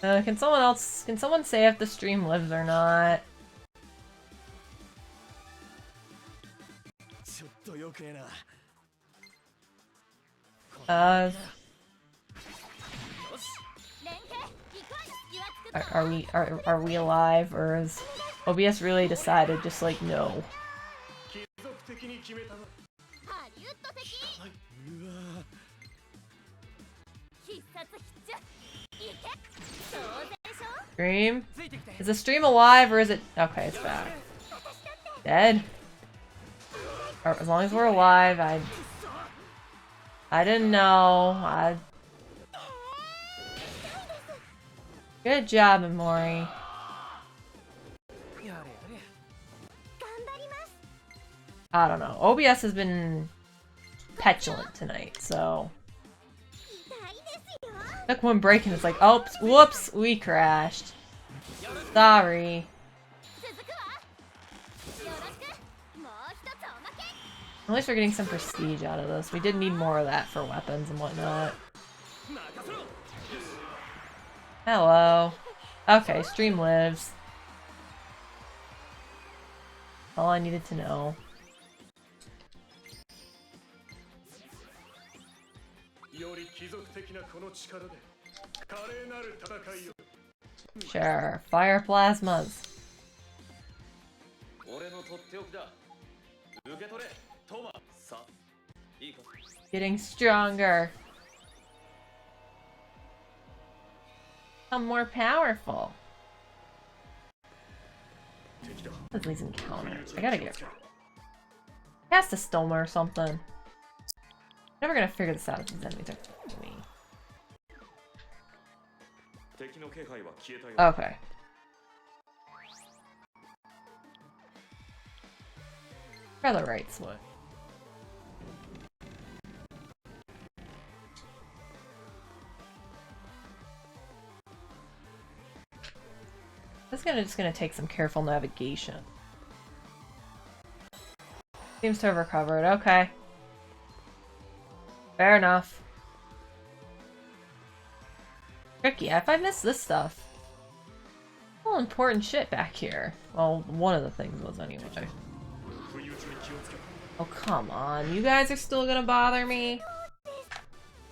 Can someone say if the stream lives or not? Are we alive, or is OBS really decided just like no? Stream? Is the stream alive or is it? Okay, it's back. Dead? Or, as long as we're alive, I didn't know. Good job, Amori. I don't know. OBS has been petulant tonight, so. Took one break and it's like, oh, whoops, we crashed. Sorry. At least we're getting some prestige out of this. We did need more of that for weapons and whatnot. Hello. Okay, stream lives. All I needed to know. Sure, fire plasmas. Getting stronger. I'm more powerful. Let's leave some counters. I gotta get cast a stoma or something. Never gonna figure this out if these enemies are to me. Okay. Try the right switch. This is just gonna take some careful navigation. Seems to have recovered. Okay. Fair enough. Tricky. If I miss this stuff. All important shit back here. Well, one of the things was anyway. Oh, come on. You guys are still gonna bother me? I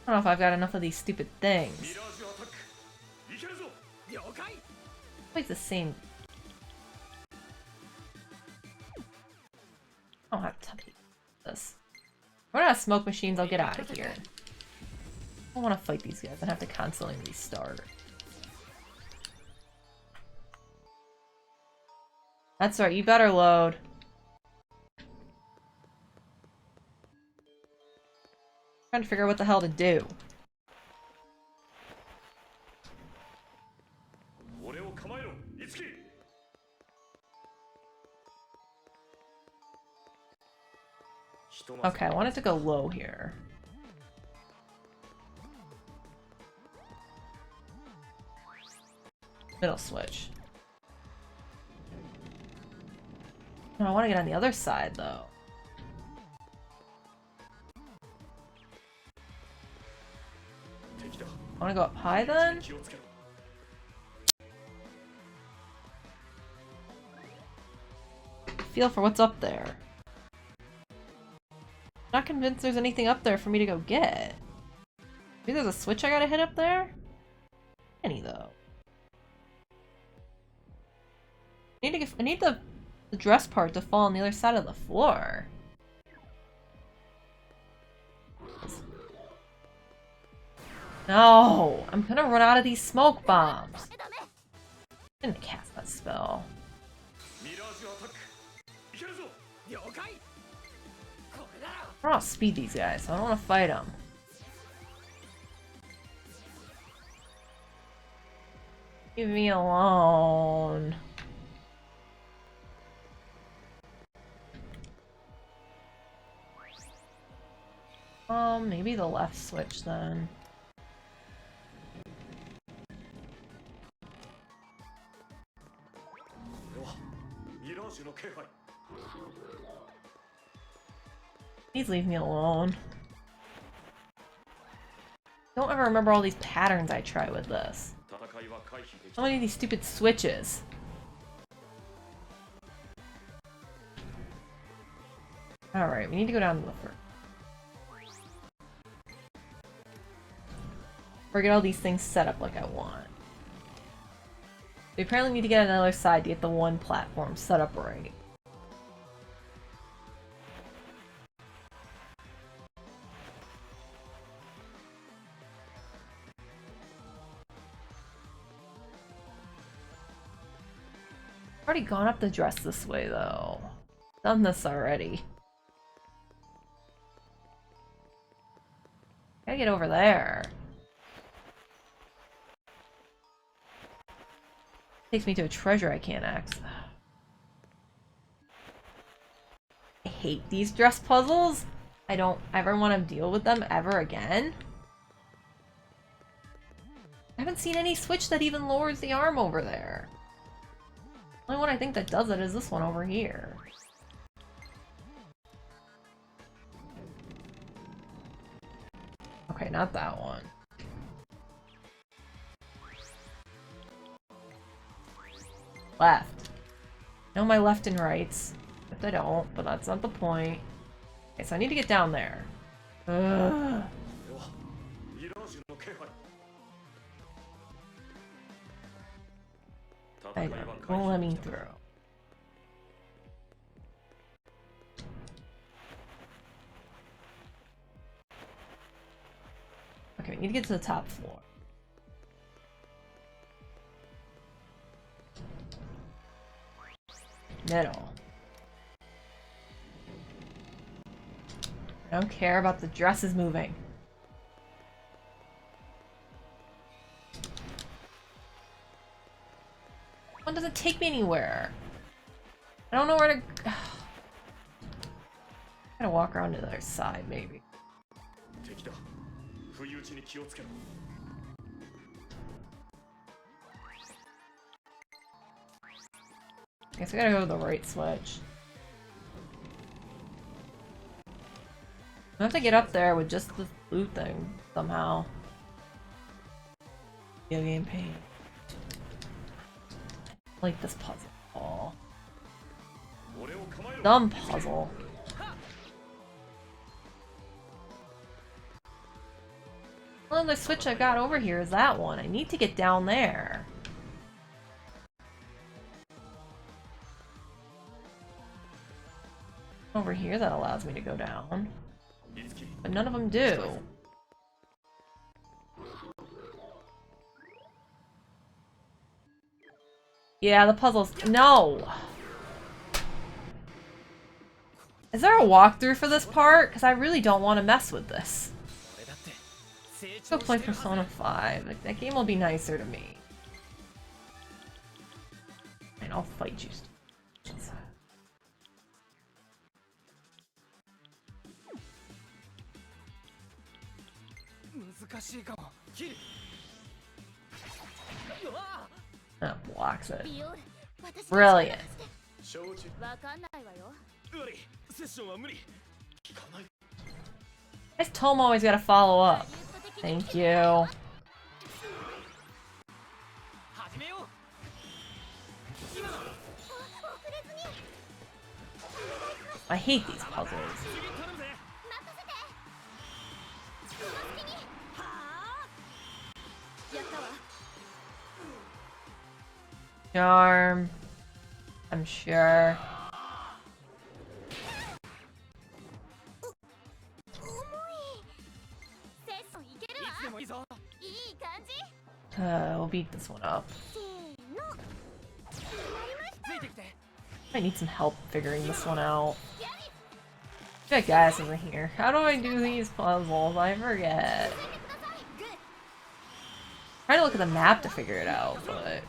don't know if I've got enough of these stupid things. Always the same. I don't have to do this. If we're not smoke machines, I'll get out of here. I don't want to fight these guys and have to constantly restart. That's right, you better load. Trying to figure out what the hell to do. Okay, I wanted to go low here. Middle switch. No, I want to get on the other side, though. I want to go up high, then? Feel for what's up there. Not convinced there's anything up there for me to go get. Maybe there's a switch I gotta hit up there? Any though. I need the dress part to fall on the other side of the floor. No! I'm gonna run out of these smoke bombs. I didn't cast that spell. I don't want to speed these guys, so I don't want to fight them. Leave me alone. Maybe the left switch then. Please leave me alone. Don't ever remember all these patterns I try with this. How many of these stupid switches? Alright, we need to go down to the first. Or get all these things set up like I want. We apparently need to get another side to get the one platform set up right. I've already gone up the dress this way though. Done this already. Gotta get over there. Takes me to a treasure I can't access. I hate these dress puzzles. I don't ever want to deal with them ever again. I haven't seen any switch that even lowers the arm over there. The only one I think that does it is this one over here. Okay, not that one. Left. Know my left and rights. If I don't, but that's not the point. Okay, so I need to get down there. Ugh. I know, it won't let me through. Okay, we need to get to the top floor. Middle. I don't care about the dresses moving. One doesn't take me anywhere. I don't know where to go. Gotta walk around to the other side, maybe. Guess we gotta go to the right switch. I have to get up there with just the loot thing somehow. Video game pain. I like this puzzle. Oh. Dumb puzzle. The only switch I got over here is that one. I need to get down there. Over here that allows me to go down. But none of them do. Yeah, the puzzles. No! Is there a walkthrough for this part? Because I really don't want to mess with this. Let's go play Persona 5. Like, that game will be nicer to me. And I'll fight you. That blocks it. Brilliant. Why's Tom always gotta follow up? Thank you. I hate these puzzles. Charm. I'm sure. We'll beat this one up. I need some help figuring this one out. That guy's over here. How do I do these puzzles? I forget. I'm trying to look at the map to figure it out, but...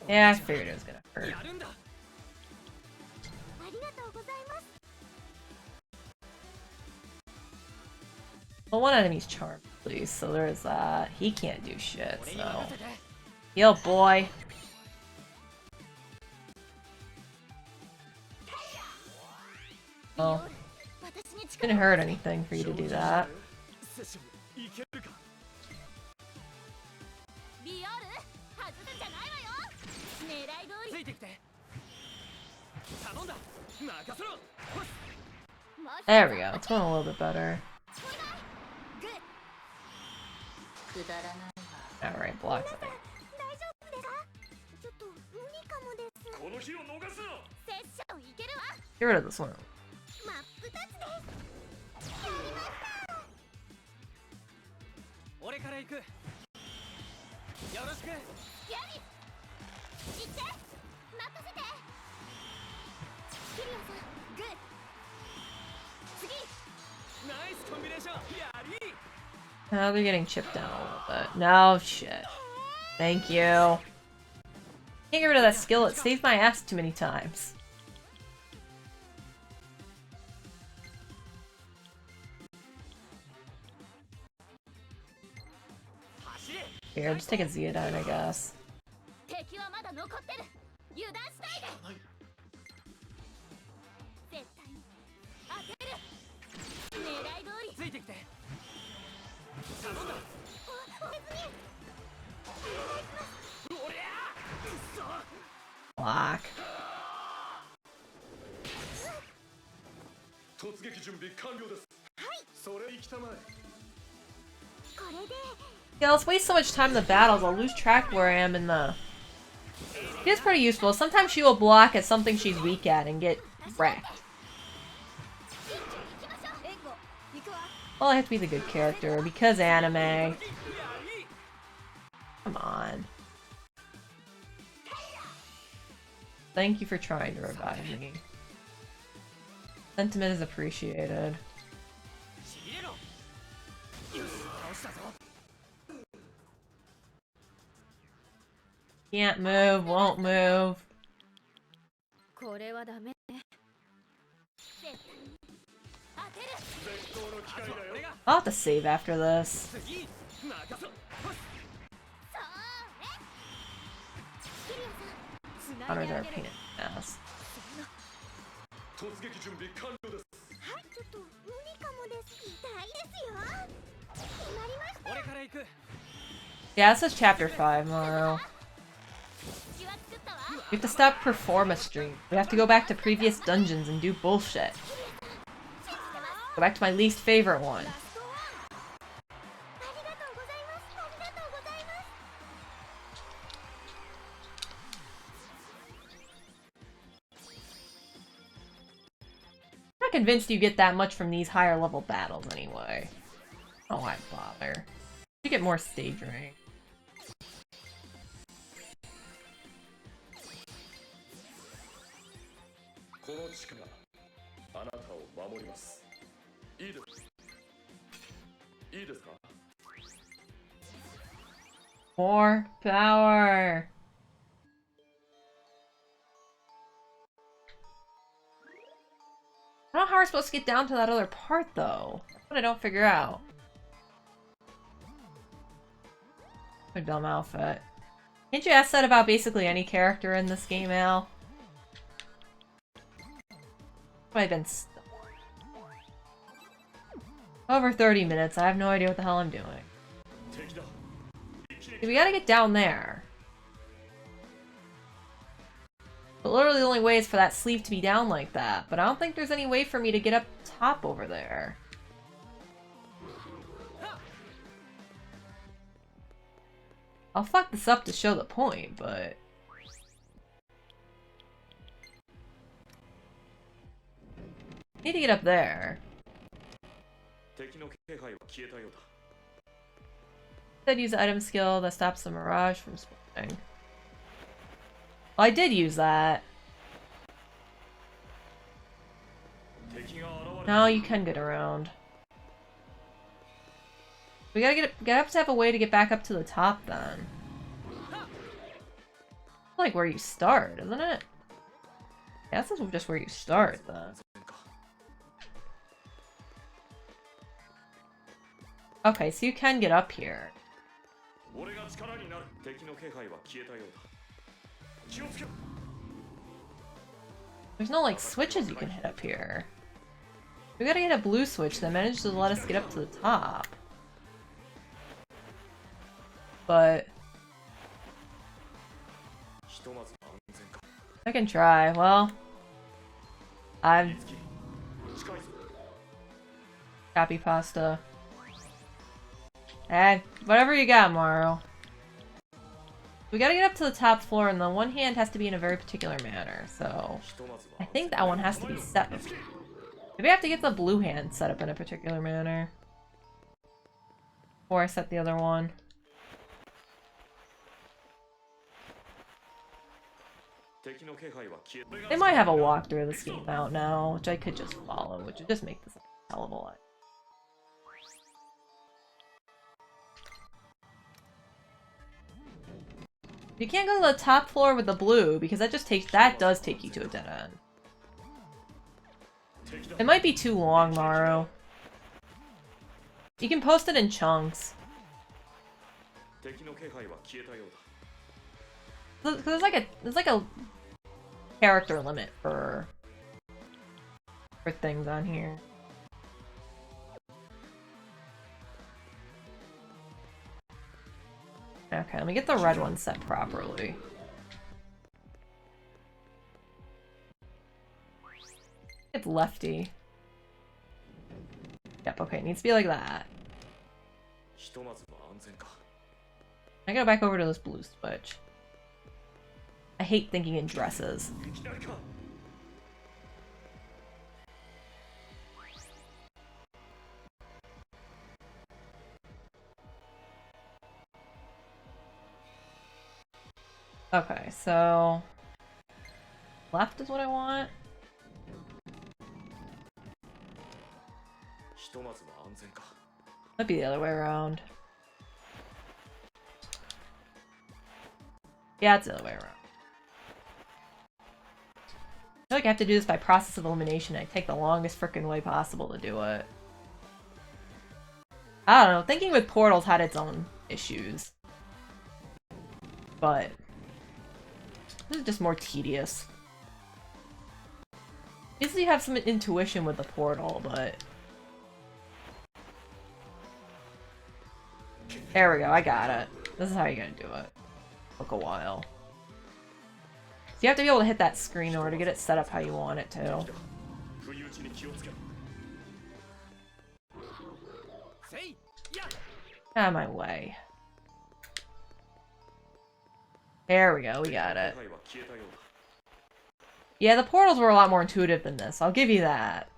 yeah, I figured it was gonna hurt. Well, one enemy's charmed, please, so there's that. He can't do shit, so... heal, boy! Oh. Didn't hurt anything for you to do that. There we go. It's going a little bit better. Alright, block that. Get rid of this one. Now they're getting chipped down a little bit. No shit. Thank you. Can't get rid of that skill. It saved my ass too many times. Here, just take a Zeodine, I guess. Block. Yeah, let's waste so much time in the battles, I'll lose track where I am in the... She is pretty useful. Sometimes she will block at something she's weak at and get wrecked. Well, I have to be the good character, because anime. Come on. Thank you for trying to revive me. Sentiment is appreciated. Can't move, won't move. I'll have to save after this. Honors our pain in the ass. Yeah, this is chapter 5, Morrow. We have to stop Performa stream. We have to go back to previous dungeons and do bullshit. Go back to my least favorite one. I'm not convinced you get that much from these higher level battles anyway. Oh, why bother? You get more stage rank. More power. I don't know how we're supposed to get down to that other part though. That's what I don't figure out. A dumb outfit. Can't you ask that about basically any character in this game, Al? I've been over 30 minutes. I have no idea what the hell I'm doing. We gotta get down there. But literally the only way is for that sleeve to be down like that. But I don't think there's any way for me to get up top over there. I'll fuck this up to show the point, but... Need to get up there. I'd use the item skill that stops the Mirage from spawning. Well, I did use that. No, you can get around. We gotta have to have a way to get back up to the top then. Like where you start, isn't it? Yeah, this is just where you start then. Okay, so you can get up here. There's no like switches you can hit up here. We gotta get a blue switch that managed to let us get up to the top. But I can try. Well, I'm copy pasta. Eh, whatever you got, Mario. We gotta get up to the top floor, and the one hand has to be in a very particular manner, so I think that one has to be set. Maybe I have to get the blue hand set up in a particular manner before I set the other one. They might have a walkthrough of this game out now, which I could just follow, which would just make this a hell of a lot. You can't go to the top floor with the blue because that does take you to a dead end. It might be too long, Maru. You can post it in chunks. There's like a character limit for things on here. Okay, let me get the red one set properly. It's lefty. Yep, okay, it needs to be like that. I gotta back over to this blue switch. I hate thinking in dresses. Okay, so left is what I want. Might be the other way around. Yeah, it's the other way around. I feel like I have to do this by process of elimination. I take the longest frickin' way possible to do it. I don't know, thinking with portals had its own issues. But this is just more tedious. Usually you have some intuition with the portal, but there we go, I got it. This is how you gotta do it. Took a while. So you have to be able to hit that screen in order to get it set up how you want it to. Out of my way. There we go, we got it. Yeah, the portals were a lot more intuitive than this, I'll give you that.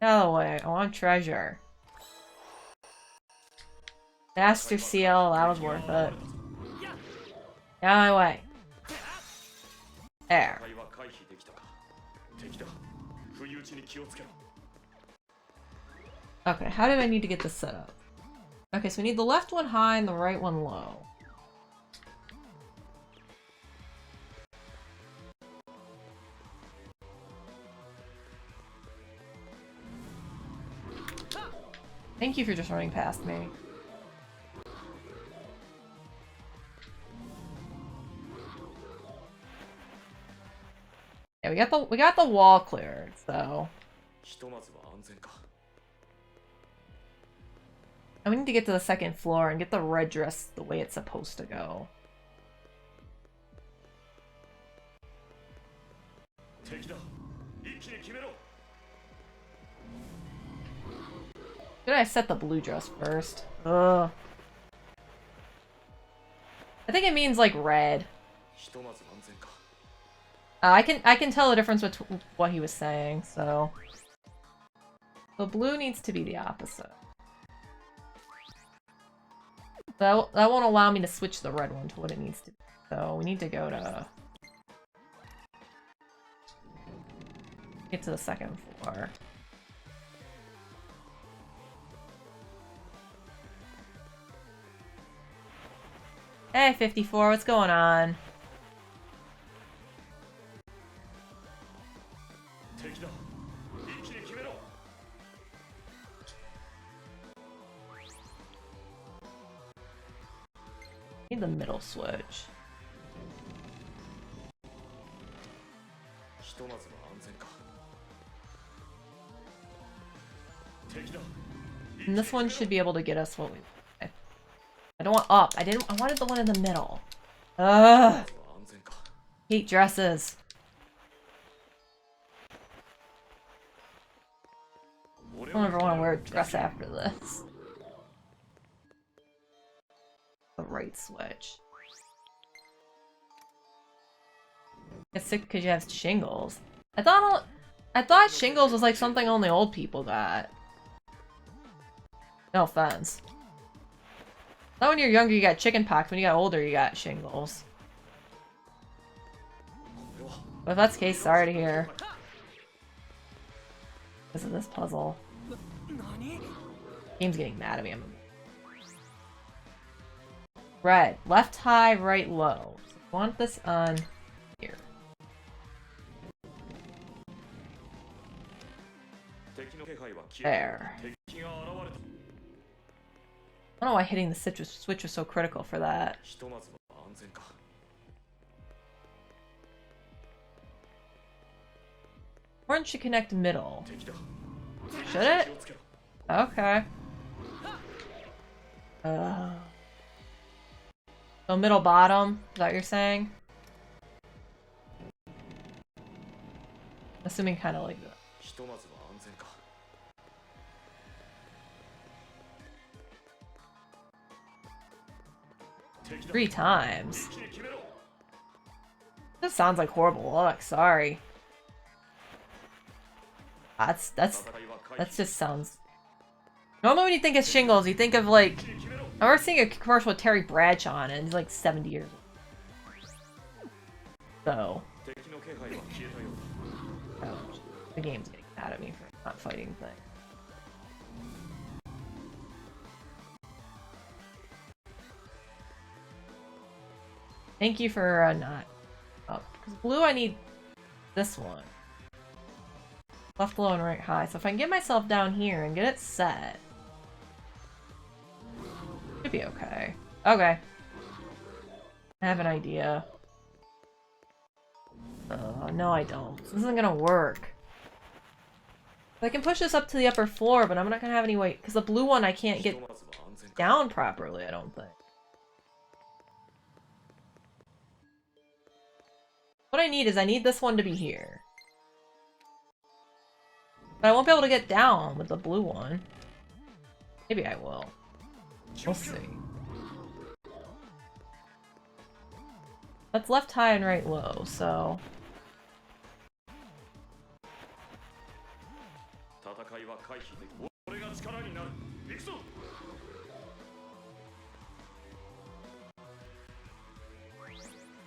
Out of the way, I want treasure. Master Seal, that was worth it. Out of my way. There. Okay, how did I need to get this set up? Okay, so we need the left one high and the right one low. Thank you for just running past me. Yeah, we got the wall cleared, so. And we need to get to the second floor and get the red dress the way it's supposed to go. Should I set the blue dress first? Ugh. I think it means like red. I can tell the difference between what he was saying, so. The blue needs to be the opposite. That won't allow me to switch the red one to what it needs to be. So we need to go to get to the second floor. Hey, 54, what's going on? Need the middle switch. And this one should be able to get us what we... I don't want up. I wanted the one in the middle. Ugh. Hate dresses. I don't ever want to wear a dress after this. The right switch. Get sick because you have shingles. I thought shingles was like something only old people got. No offense. Not when you're younger you got chicken pox, when you got older you got shingles. But if that's the case, sorry to hear. Because of this puzzle. Game's getting mad at me. Red. Left high, right low. So I want this on here. There. I don't know why hitting the switch was so critical for that. Orange should connect middle. Should it? Okay. So middle bottom, is that what you're saying? Assuming kind of like that. 3 times. This sounds like horrible luck, sorry. That just sounds... Normally when you think of shingles, you think of like... I remember seeing a commercial with Terry Bradshaw on it, and he's like 70 years old. So... Oh, the game's getting mad at me for not fighting things. Thank you for not... Oh, because blue I need this one. Left low and right high. So if I can get myself down here and get it set... Should be okay. Okay. I have an idea. No I don't. This isn't gonna work. I can push this up to the upper floor, but I'm not gonna have any weight. Because the blue one I can't get down properly, I don't think. What I need this one to be here. But I won't be able to get down with the blue one. Maybe I will. We'll see. That's left high and right low, so...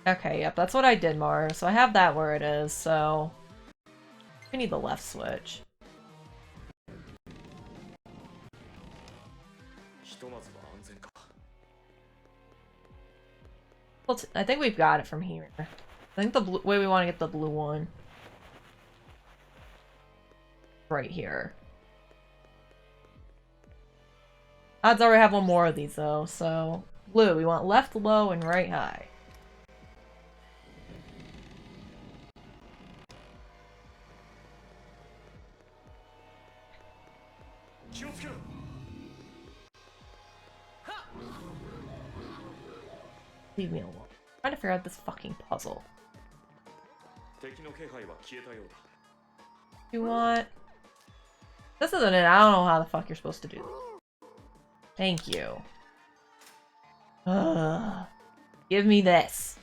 Okay, yep, that's what I did, Mar. So I have that where it is, so... We need the left switch. Well, I think we've got it from here. I think the way we want to get the blue one. Right here. Odds are we have one more of these though, so... Blue, we want left low and right high. Leave me alone. I'm trying to figure out this fucking puzzle. You want... This isn't it. I don't know how the fuck you're supposed to do this. Thank you. Ugh. Give me this.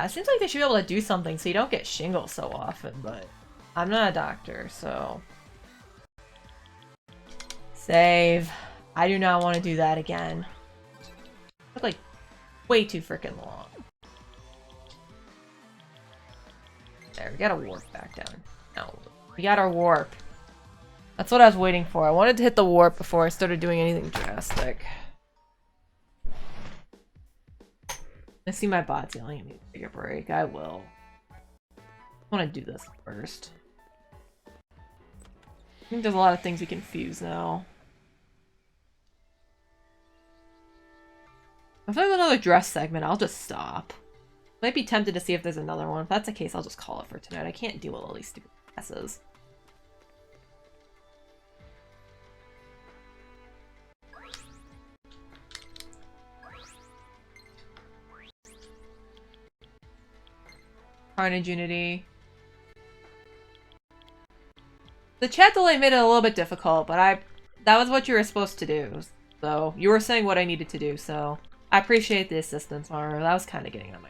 It seems like they should be able to do something so you don't get shingles so often, but I'm not a doctor, so... Save. I do not want to do that again. It's like way too freaking long. There, we got a warp back down. No, we got our warp. That's what I was waiting for. I wanted to hit the warp before I started doing anything drastic. I see my bot's yelling at me to take a break. I will. I want to do this first. I think there's a lot of things we can fuse now. If there's another dress segment, I'll just stop. Might be tempted to see if there's another one. If that's the case, I'll just call it for tonight. I can't deal with all these stupid dresses. Carnage Unity. The chat delay made it a little bit difficult, but that was what you were supposed to do. So, you were saying what I needed to do, so I appreciate the assistance, Mara. That was kind of getting on my...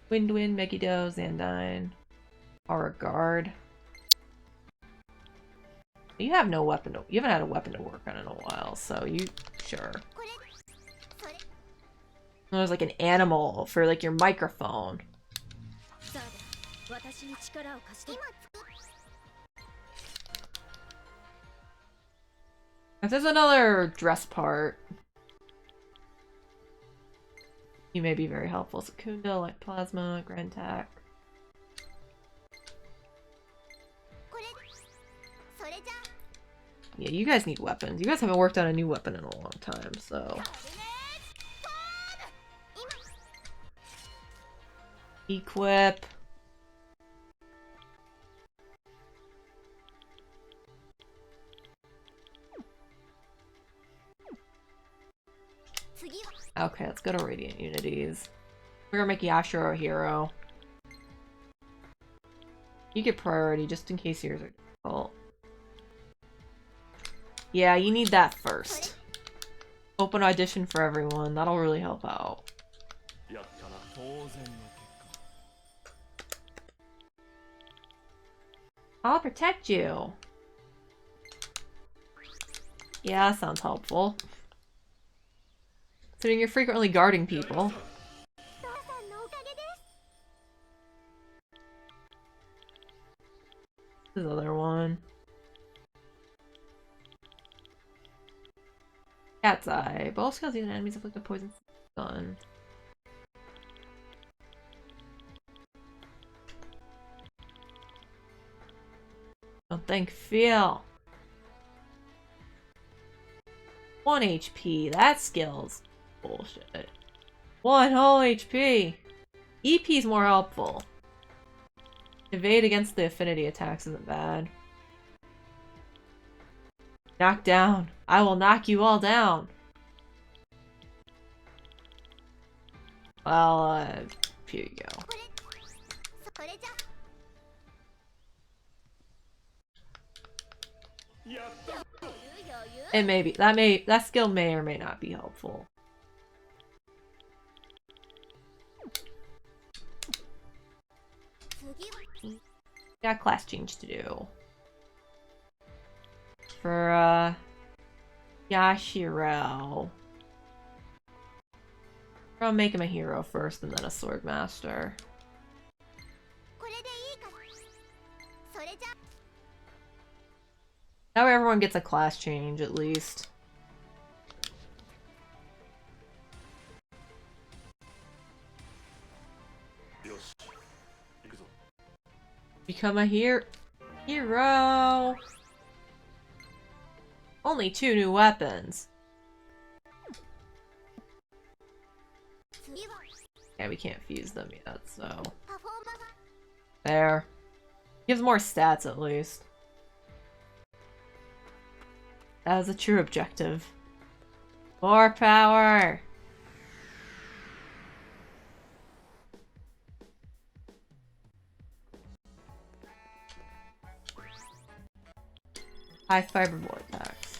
Wind, Megiddo, Zandine, Aura Guard. You have no weapon to... You haven't had a weapon to work on in a while, so you... Sure. There's like an animal for like your microphone. If there's another dress part, you may be very helpful. Secunda, like Plasma, Grand Tack. Yeah, you guys need weapons. You guys haven't worked on a new weapon in a long time, so... Equip. Okay, let's go to Radiant Unities. We're gonna make Yashiro a hero. You get priority just in case yours are difficult. Yeah, you need that first. Open audition for everyone. That'll really help out. I'll protect you. Yeah, that sounds helpful. Considering you're frequently guarding people. This other one. Cat's Eye. Both skills using enemies inflict a poison stun. Don't think, feel. 1 HP. That skill's bullshit. 1 whole HP. EP's more helpful. Evade against the affinity attacks isn't bad. Knock down. I will knock you all down. Well, here you go. It may be. That skill may or may not be helpful. Got class change to do. For, Yashiro. I'll make him a hero first and then a sword master. That way everyone gets a class change, at least. Become a hero! Only 2 new weapons. Yeah, we can't fuse them yet, so... There. Gives more stats, at least. That is a true objective. More power! High fiber vortex.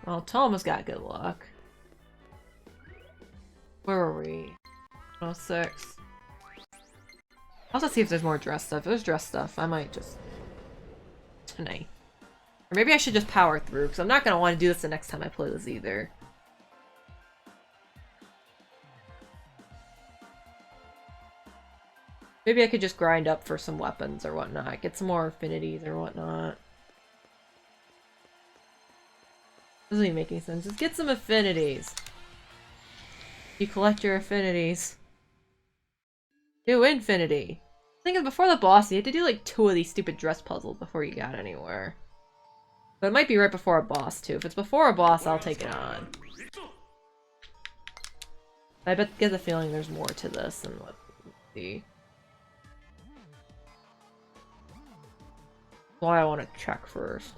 Well, Toma's got good luck. Where were we? 106. I'll just see if there's more dress stuff. If there's dress stuff, I might just... tonight. Or maybe I should just power through, because I'm not going to want to do this the next time I play this either. Maybe I could just grind up for some weapons or whatnot. Get some more affinities or whatnot. Doesn't even make any sense. Just get some affinities. You collect your affinities. Do infinity. Think of before the boss, you had to do like 2 of these stupid dress puzzles before you got anywhere. But it might be right before a boss, too. If it's before a boss, I'll take it on. I get the feeling there's more to this than what we see. That's why I want to check first.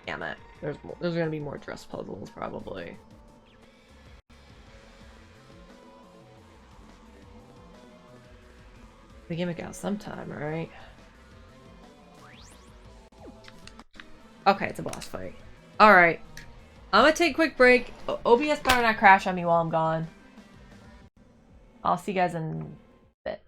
Damn it. There's gonna be more dress puzzles, probably. The gimmick out sometime, right? Okay, it's a boss fight. Alright. I'm gonna take a quick break. OBS better not crash on me while I'm gone. I'll see you guys in a bit.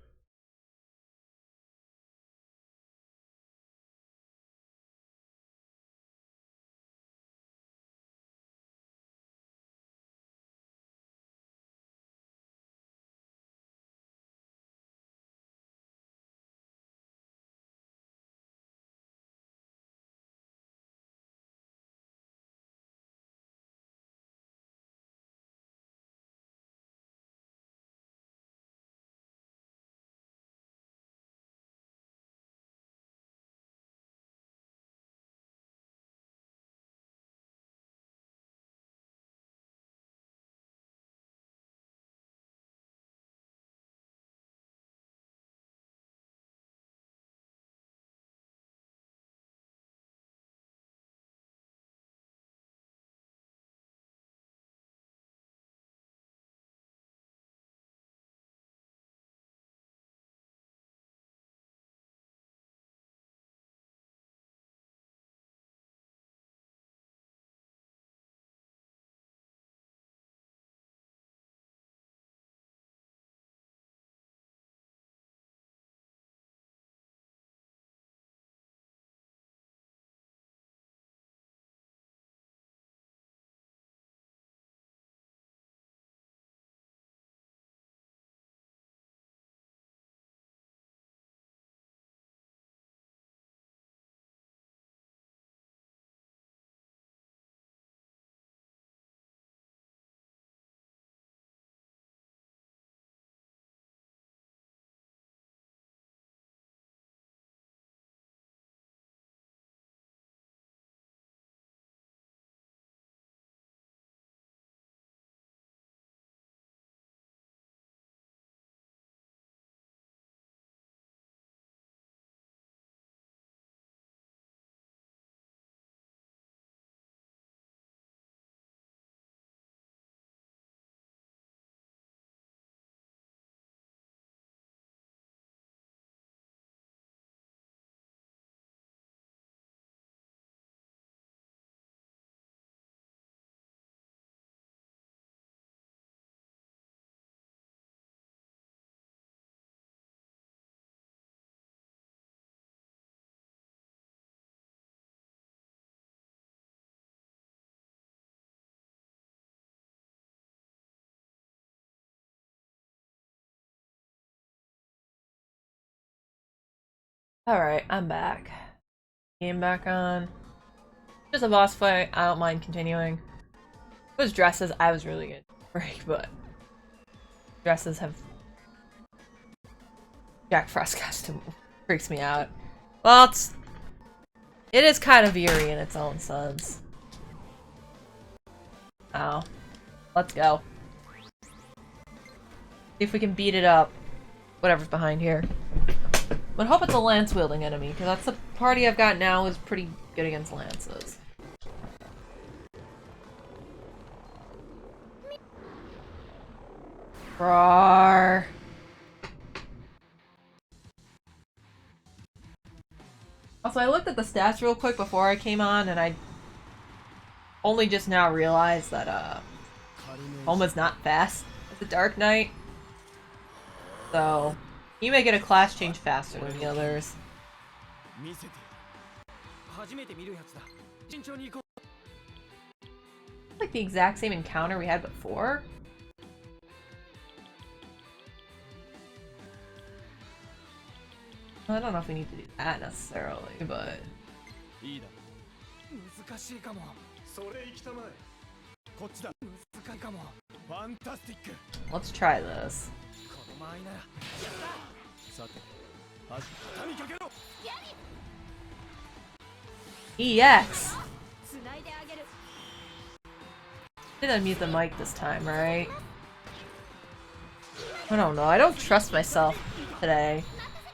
Alright, I'm back. Game back on. Just a boss fight, I don't mind continuing. It was dresses, I was really good break, but dresses have Jack Frost costume freaks me out. Well, it is kind of eerie in its own sense. Oh. Let's go. See if we can beat it up. Whatever's behind here. But hope it's a lance-wielding enemy, because that's the party I've got now is pretty good against lances. Roar. Also, I looked at the stats real quick before I came on, and I only just now realized that, Homa's not fast as a Dark Knight. So, you may get a class change faster than the others. Like the exact same encounter we had before? I don't know if we need to do that necessarily, but... Let's try this. EX! Did unmute the mic this time, right? I don't know. I don't trust myself today.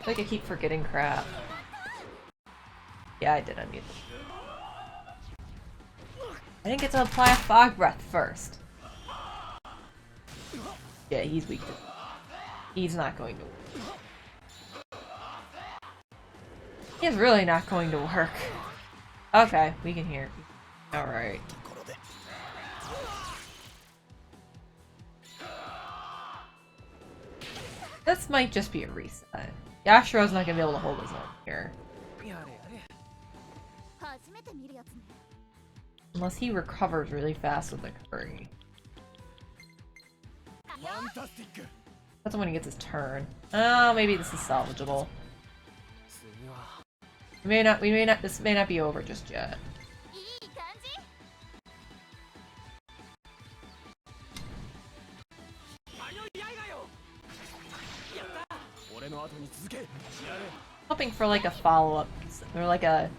I feel like I keep forgetting crap. Yeah, I did unmute them. I didn't get to apply a fog breath first. Yeah, he's weak to it. He's not going to work. He's really not going to work. Okay, we can hear. Alright. This might just be a reset. Yashiro's not gonna be able to hold his own here. Unless he recovers really fast with the curry. That's when he gets his turn. Oh, maybe this is salvageable. This may not be over just yet. Hoping for like a follow-up or like a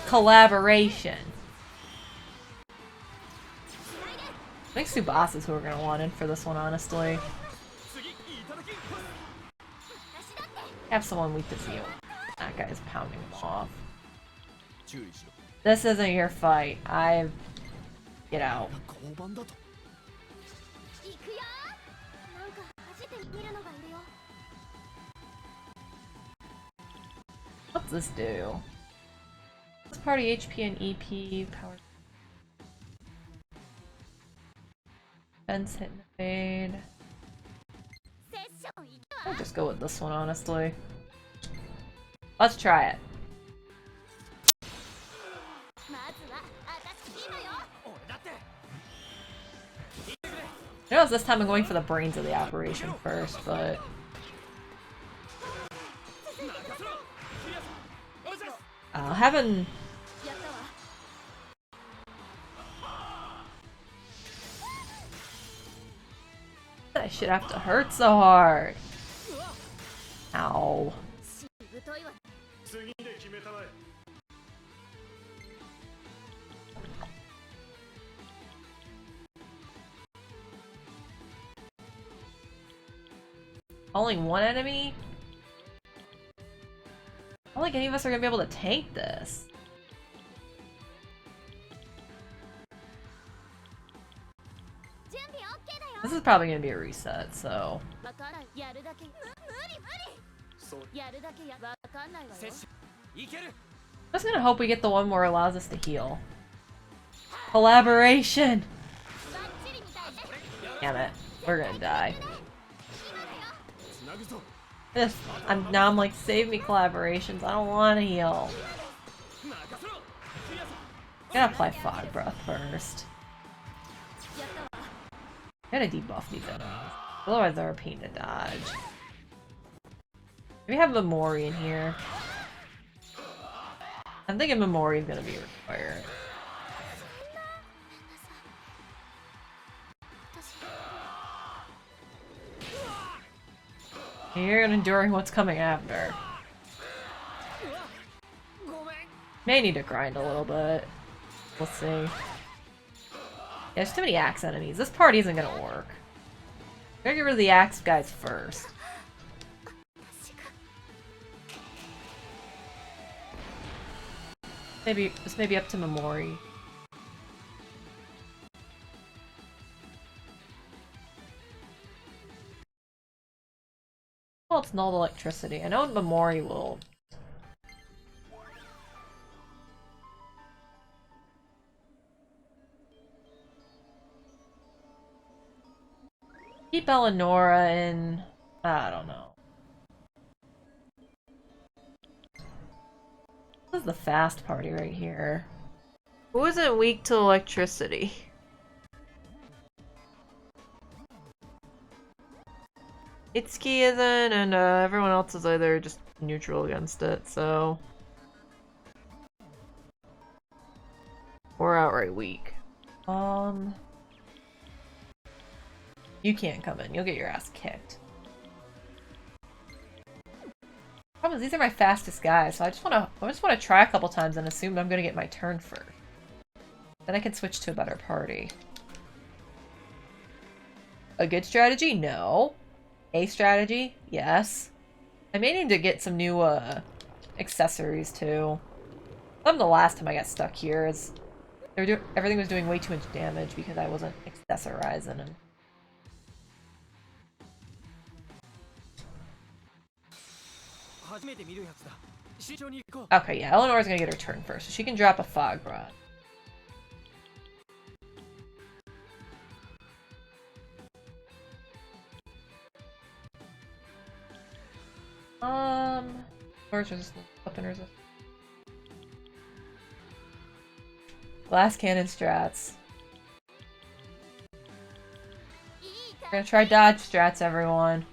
collaboration. I think Tsubasa's who we're gonna want in for this one, honestly. Have someone weak to Zio. That guy's pounding him off. This isn't your fight. Get out. What's this do? This party HP and EP power. Fence hit and fade. I'll just go with this one, honestly. Let's try it. I know this time I'm going for the brains of the operation first, but... having... That shit have to hurt so hard. Ow. Only one enemy? I don't think any of us are gonna be able to tank this. This is probably gonna be a reset, so... I'm just gonna hope we get the one more allows us to heal. Collaboration! Damn it. We're gonna die. Now I'm like, save me collaborations. I don't want to heal. Gotta apply fog breath first. Gotta debuff these enemies. Otherwise they're a pain to dodge. We have Memori in here. I'm thinking Memori is gonna be required. You're enduring what's coming after. May need to grind a little bit. We'll see. Yeah, there's too many axe enemies. This party isn't gonna work. Gotta get rid of the axe guys first. This may be up to Memori. Well, it's nulled electricity. I know Memori will. Keep Eleonora in. I don't know. This is the fast party right here. Who isn't weak to electricity? Itsuki isn't, and everyone else is either just neutral against it, so... Or outright weak. You can't come in, you'll get your ass kicked. Problem is, these are my fastest guys, so I just wanna try a couple times and assume I'm gonna get my turn first. Then I can switch to a better party. A good strategy? No. A strategy? Yes. I may need to get some new accessories too. The last time I got stuck here is everything was doing way too much damage because I wasn't accessorizing and okay, yeah, Eleanor's gonna get her turn first, so she can drop a fog breath. Force resistance, weapon resistance. Glass cannon strats. We're gonna try dodge strats, everyone.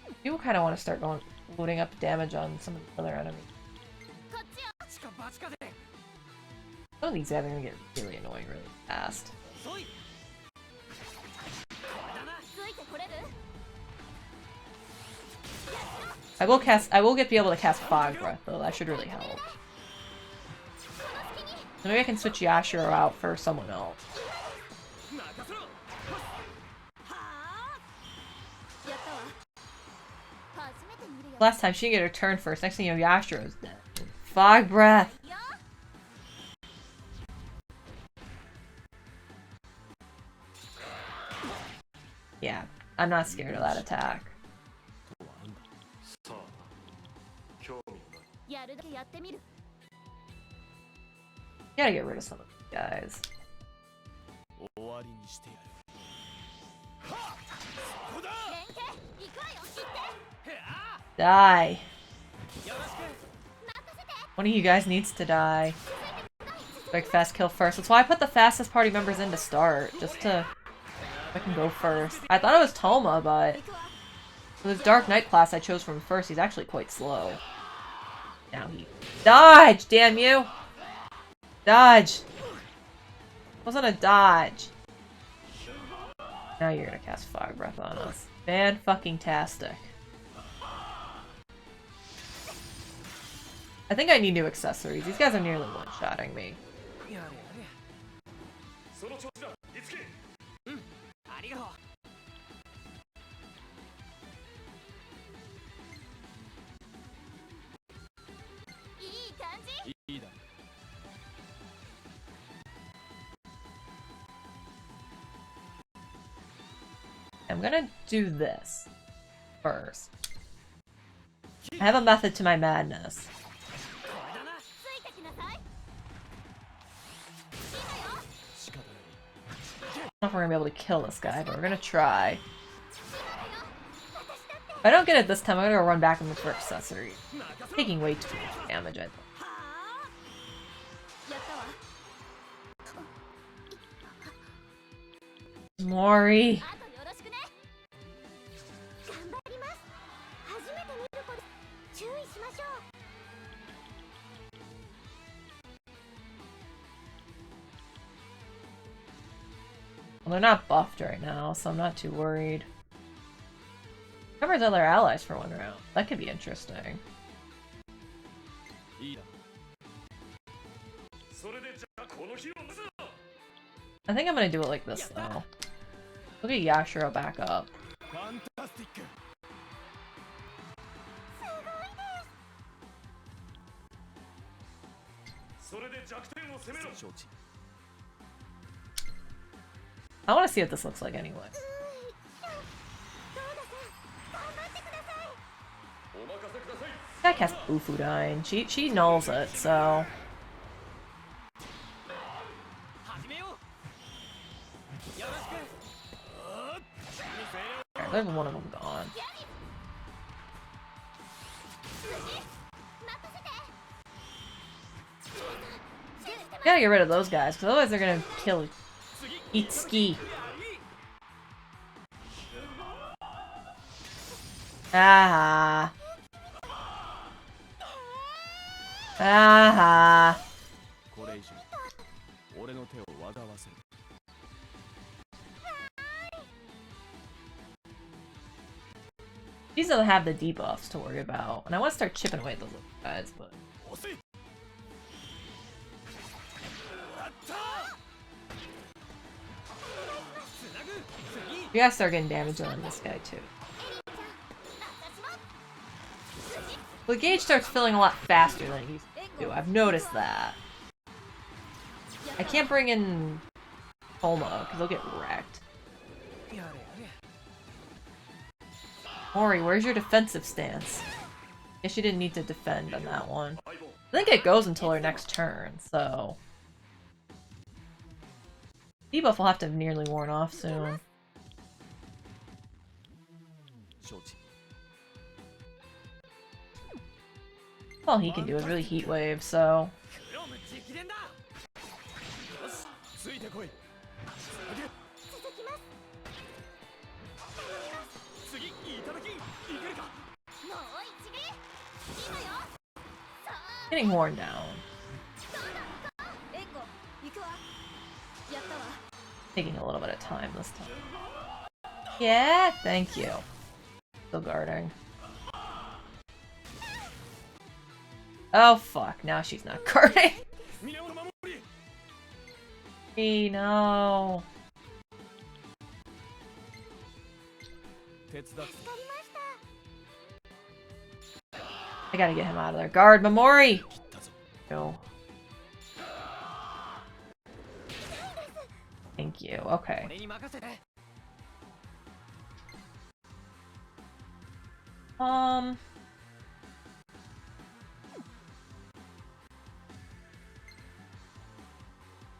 I do kind of want to start loading up damage on some of the other enemies. Some of these guys are gonna get really annoying really fast. I will be able to cast Fog Breath though, that should really help. So maybe I can switch Yashiro out for someone else. Last time she didn't get her turn first, next thing you know Yashiro's dead. Fog Breath! Yeah, I'm not scared of that attack. Gotta get rid of some of these guys. Die. One of you guys needs to die. Quick fast kill first. That's why I put the fastest party members in to start. Just to... I can go first. I thought it was Toma, but... For this Dark Knight class I chose from first, he's actually quite slow. Now he... Dodge! Damn you! Dodge! Wasn't a dodge. Now you're gonna cast Fog Breath on us. Fan-fucking-tastic. I think I need new accessories. These guys are nearly one-shotting me. I'm gonna do this first. I have a method to my madness. I don't know if we're gonna be able to kill this guy, but we're gonna try. If I don't get it this time, I'm gonna go run back and look for accessories. Taking way too much damage, I think. Mori! Well, they're not buffed right now, so I'm not too worried. Covers other allies for one round. That could be interesting. I think I'm gonna do it like this, though. We'll get Yashiro back up. I want to see what this looks like anyway. I cast Ufudine. She nulls it, so... There's one of them gone. Gotta get rid of those guys, because otherwise they're gonna kill Itsuki. Ah. Ah. These don't have the debuffs to worry about. And I want to start chipping away at those little guys, but... We gotta start getting damage on this guy, too. Well, the gauge starts filling a lot faster than it used to. I've noticed that. I can't bring in Toma, because they'll get wrecked. Mori, where's your defensive stance? Guess you didn't need to defend on that one. I think it goes until her next turn, so... Debuff will have to have nearly worn off soon. All he can do is really Heat Wave, so... Getting worn down. Taking a little bit of time this time. Yeah, thank you. Still guarding. Oh fuck, now she's not guarding. Hey, no. I gotta get him out of there. Guard, Mamori! No. Thank you. Okay. I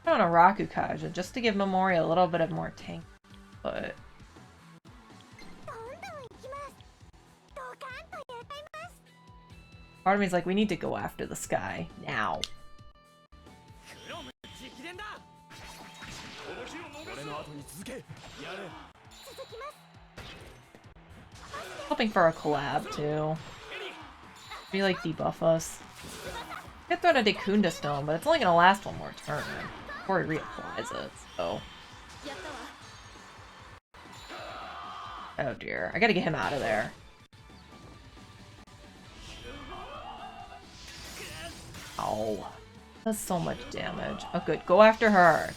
want a Rakukaja just to give Mamori a little bit of more tank, but... Part of me is like, we need to go after the sky. Now. Hoping for a collab, too. Maybe, like, debuff us. I could throw in a Dekunda Stone, but it's only gonna last one more turn before he reapplies it, so... Oh dear. I gotta get him out of there. Oh. That's so much damage. Oh good, go after her!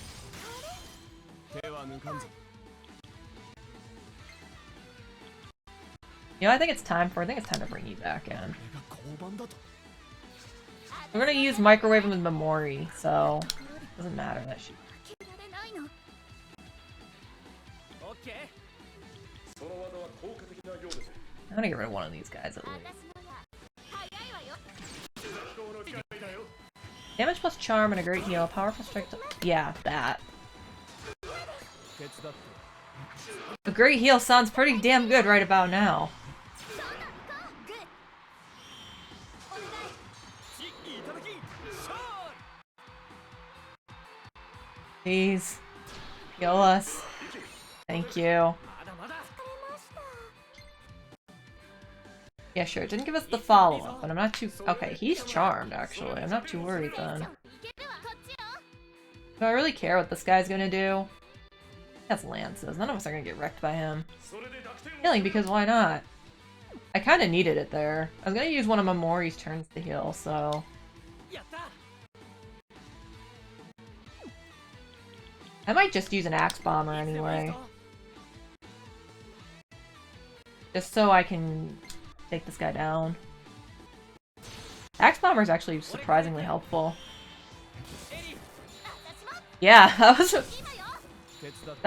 You know, I think it's time to bring you back in. We're gonna use Microwave him with Mamori, so it doesn't matter that she... I'm gonna get rid of one of these guys at least. Damage plus charm and a great heal. Powerful strike. Yeah, that. A great heal sounds pretty damn good right about now. Please. Heal us. Thank you. Yeah, sure. It didn't give us the follow-up, but I'm not too... Okay, he's charmed, actually. I'm not too worried, then. Do I really care what this guy's gonna do? He has lances. None of us are gonna get wrecked by him. Healing, because why not? I kinda needed it there. I was gonna use one of Mamori's turns to heal, so... I might just use an Axe Bomber anyway. Just so I can take this guy down. Axe Bomber is actually surprisingly helpful. Yeah, that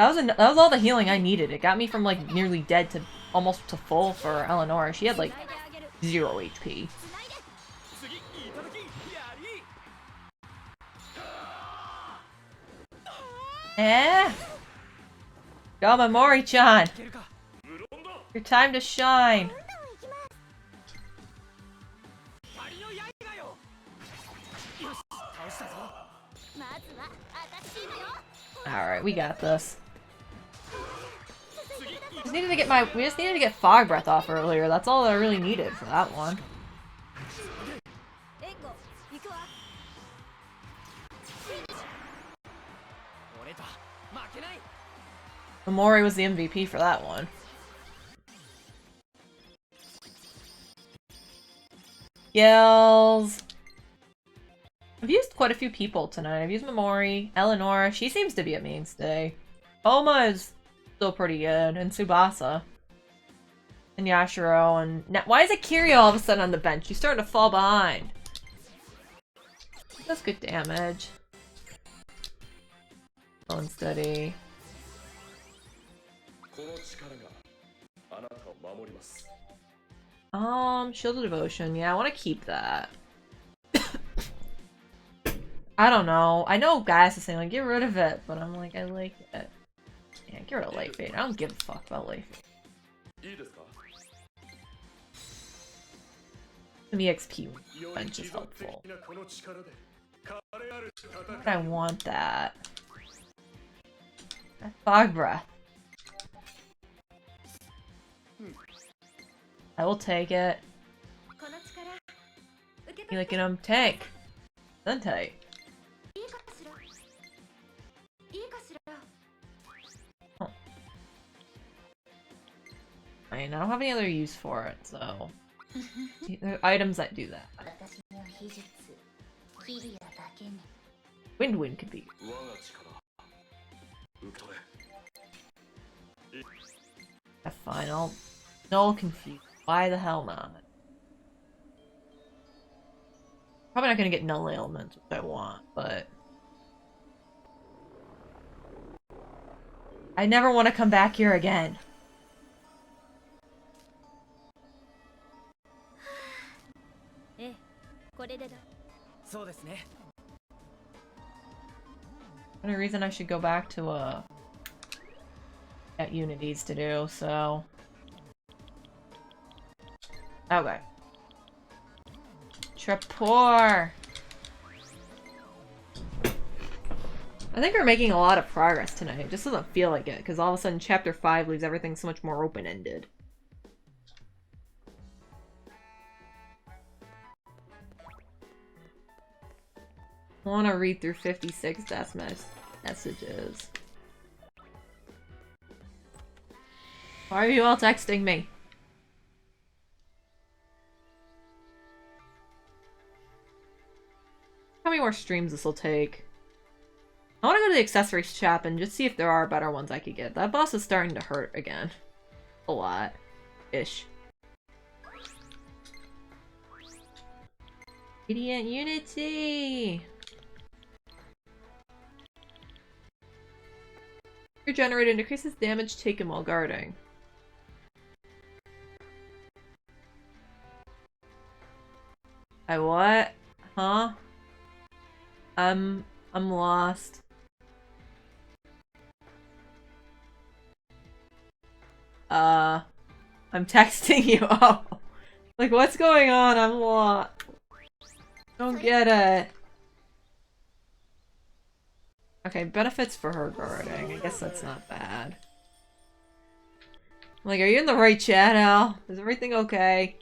was all the healing I needed. It got me from like nearly dead to almost to full for Eleanor. She had like 0 HP. Eh? Go, Mamori-chan! Your time to shine! Alright, we got this. We just needed to get Fog Breath off earlier. That's all that I really needed for that one. Mamori was the MVP for that one. skills. I've used quite a few people tonight. I've used Momori, Eleanor. She seems to be a mainstay. Oma is still pretty good, and Tsubasa. And Yashiro, and... Now, why is Akiri all of a sudden on the bench? She's starting to fall behind. That's good damage. Unsteady. Shield of Devotion. Yeah, I want to keep that. I don't know. I know guys are saying, like, get rid of it, but I'm like, I like it. Yeah, get rid of Life Fade. I don't give a fuck about Life Fade. Some EXP bench is helpful. I want that. That's Fog Breath. I will take it. You like it, tank. Then take. Oh. I mean, I don't have any other use for it, so... There are items that do that. Wind could be. That's fine, I'll... No confused. Why the hell not? Probably not gonna get null elements, which I want, but... I never want to come back here again. Only reason I should go back to at Unity's to do, so... Okay. Trapor! I think we're making a lot of progress tonight. It just doesn't feel like it, because all of a sudden Chapter 5 leaves everything so much more open-ended. I want to read through 56 death messages. Why are you all texting me? How many more streams this will take? I want to go to the accessories shop and just see if there are better ones I could get. That boss is starting to hurt again. A lot. Ish. Radiant Unity! Your generator decreases damage taken while guarding. I what? Huh? I'm lost. I'm texting you. Oh. Like, what's going on? I'm lost. Don't get it. Okay, benefits for her guarding. I guess that's not bad. I'm like, are you in the right chat, Al? Is everything okay?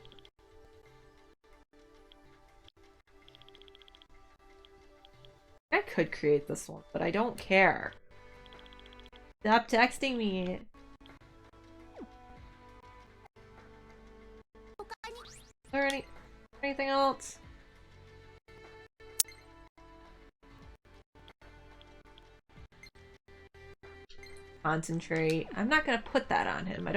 I could create this one, but I don't care. Stop texting me. Is there anything else? Concentrate. I'm not gonna put that on him. I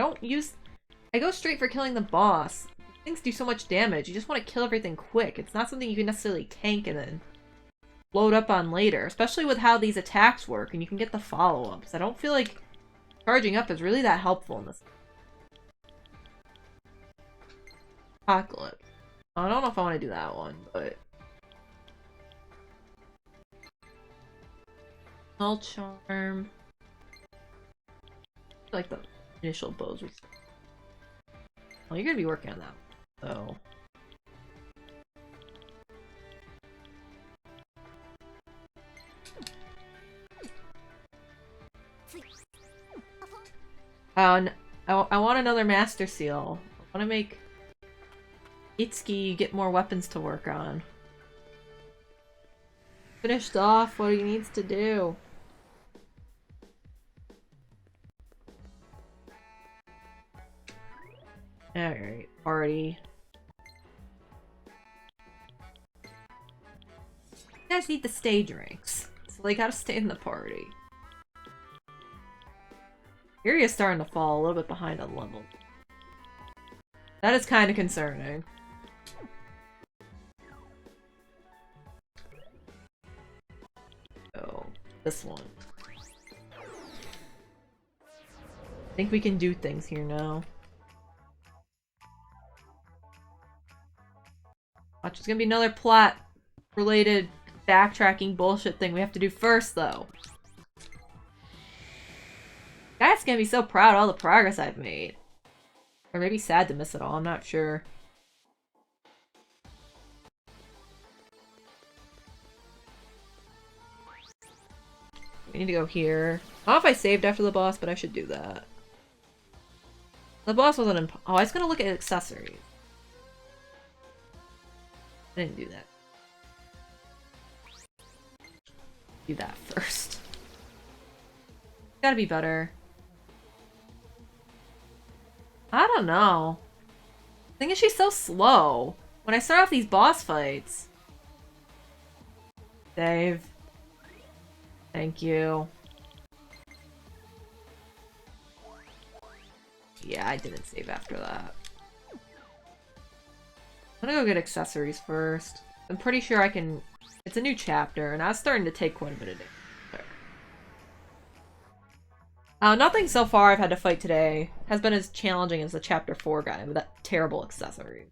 go straight for killing the boss. Things do so much damage. You just want to kill everything quick. It's not something you can necessarily tank and then load up on later, especially with how these attacks work and you can get the follow-ups. I don't feel like charging up is really that helpful in this. Apocalypse. I don't know if I want to do that one, but... Null Charm. I like the initial bows. Well, you're gonna be working on that, so... I want another Master Seal. I want to make Itsuki get more weapons to work on. Finished off what he needs to do. Alright, party. guys need to stay drinks. So they gotta stay in the party. Irya's starting to fall a little bit behind on level. That is kind of concerning. Oh, this one. I think we can do things here now. Watch, there's gonna be another plot-related backtracking bullshit thing we have to do first, though. Guy's gonna be so proud of all the progress I've made. Or maybe sad to miss it all, I'm not sure. We need to go here. I don't know if I saved after the boss, but I should do that. The boss wasn't imp- Oh, I was gonna look at accessories. I didn't do that. Do that first. Gotta be better. I don't know. The thing is, she's so slow. When I start off these boss fights. Save. Thank you. Yeah, I didn't save after that. I'm gonna go get accessories first. I'm pretty sure I can... It's a new chapter, and I was starting to take quite a bit of damage. Nothing so far I've had to fight today has been as challenging as the Chapter 4 guy with that terrible accessory.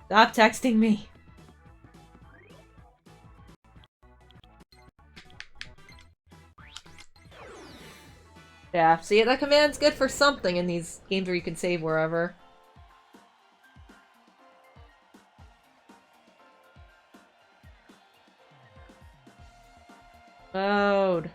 Stop texting me! Yeah, see, that command's good for something in these games where you can save wherever. Load.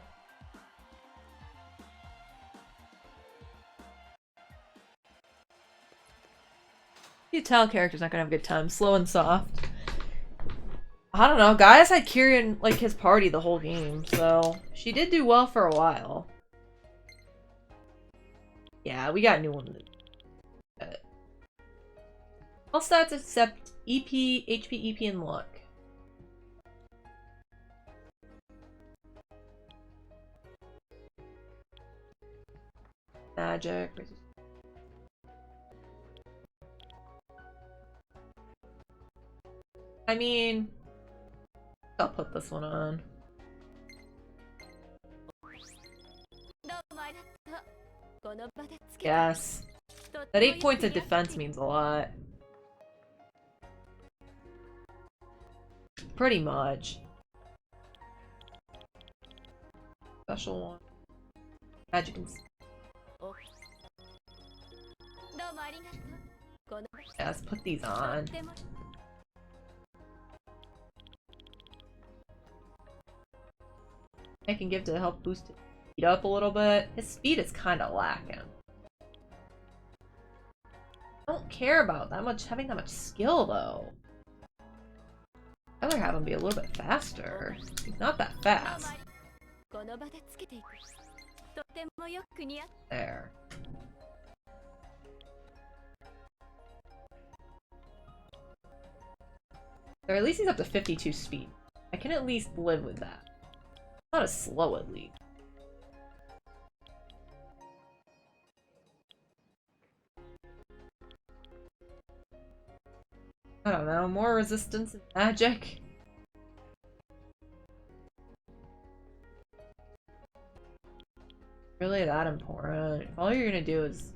You tell character's not gonna have a good time. Slow and soft. I don't know. Gaius had Kyrian, like, his party the whole game, so she did do well for a while. Yeah, we got a new one. All stats except EP, HP, EP, and luck. Magic. I mean, I'll put this one on. Yes. That 8 points of defense means a lot. Pretty much. Special one. Magic and... Yeah, let's put these on. I can give to help boost his speed up a little bit. His speed is kind of lacking. I don't care about that much having that much skill though. I'd rather have him be a little bit faster. He's not that fast. There. Or at least he's up to 52 speed. I can at least live with that. Not as slow, at least. I don't know, more resistance and magic? Really that important? If all you're gonna do is...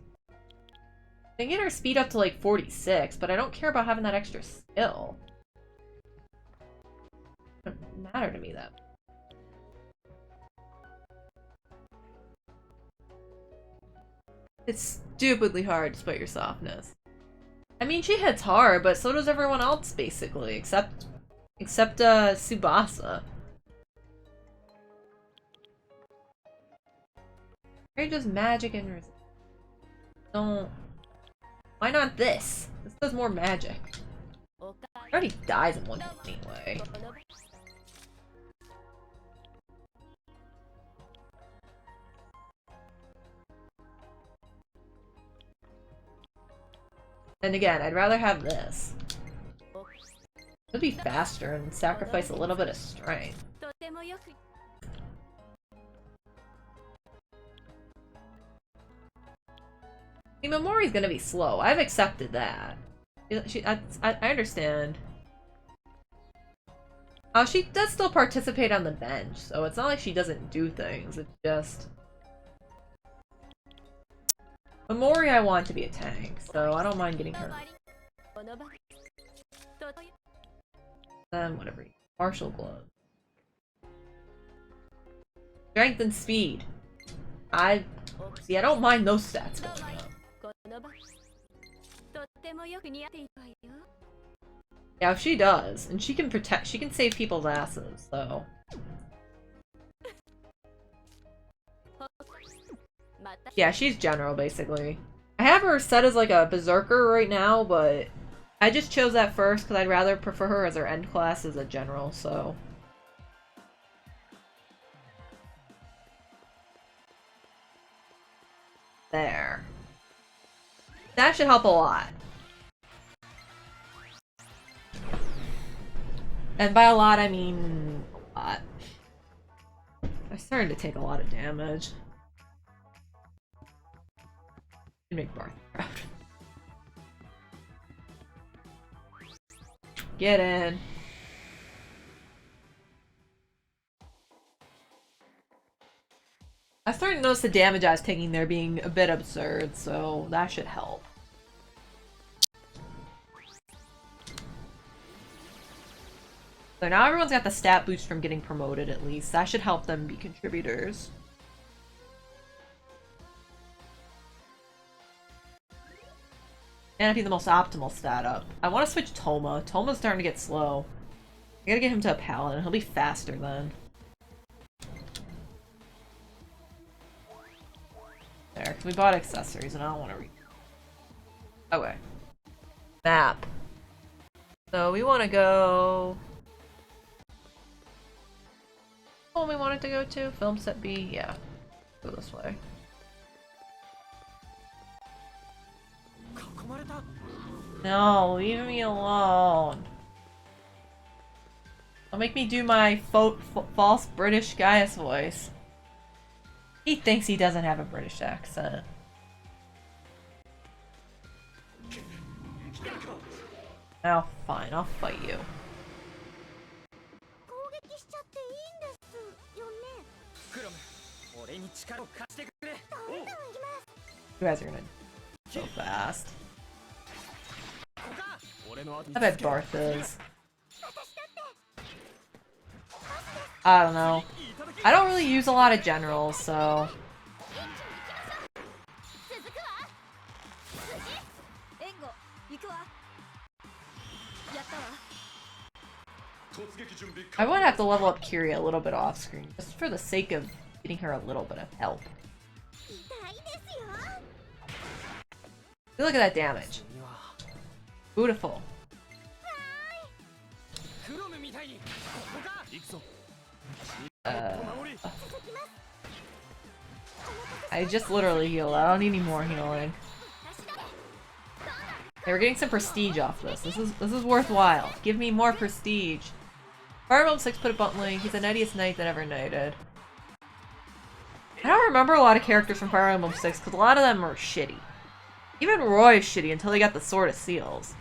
I can get her speed up to like 46, but I don't care about having that extra skill. It doesn't matter to me that. It's stupidly hard despite your softness. I mean, she hits hard, but so does everyone else, basically, except Tsubasa. Or just magic and resistance. Don't... Why not this? This does more magic. It already dies in one hit anyway. And again, I'd rather have this. Could be faster and sacrifice a little bit of strength. I mean, Momori's gonna be slow. I've accepted that. I understand. Oh, she does still participate on the bench, so it's not like she doesn't do things. It's just... Momori I want to be a tank, so I don't mind getting her. Then whatever. Martial glove. Strength and speed. I don't mind those stats going up. Yeah, if she does, and she can save people's asses, so. Yeah, she's general, basically. I have her set as like a berserker right now, but I just chose that first because I'd rather prefer her as her end class as a general, so. There. That should help a lot. And by a lot, I mean a lot. I'm starting to take a lot of damage. Make Barth proud. Get in. I started to notice the damage I was taking there being a bit absurd, so that should help. So now everyone's got the stat boost from getting promoted at least. That should help them be contributors. And be the most optimal stat up. I want to switch Toma. Toma's starting to get slow. I gotta get him to a paladin. He'll be faster then. There, because we bought accessories and I don't want to read. Okay. Map. So we want to go... What we wanted to go to? Film set B? Yeah. Go this way. No, leave me alone. Don't make me do my false British guy's voice. He thinks he doesn't have a British accent. Oh, fine, I'll fight you. You guys are gonna so fast. I bet Barth is. I don't know. I don't really use a lot of generals, so... I would have to level up Kyria a little bit off screen, just for the sake of getting her a little bit of help. Look at that damage. Beautiful. I just literally healed. I don't need any more healing. Hey, we're getting some prestige off this. This is worthwhile. Give me more prestige. Fire Emblem 6 put a button link. He's the knightiest knight that ever knighted. I don't remember a lot of characters from Fire Emblem 6 because a lot of them are shitty. Even Roy is shitty until they got the Sword of Seals.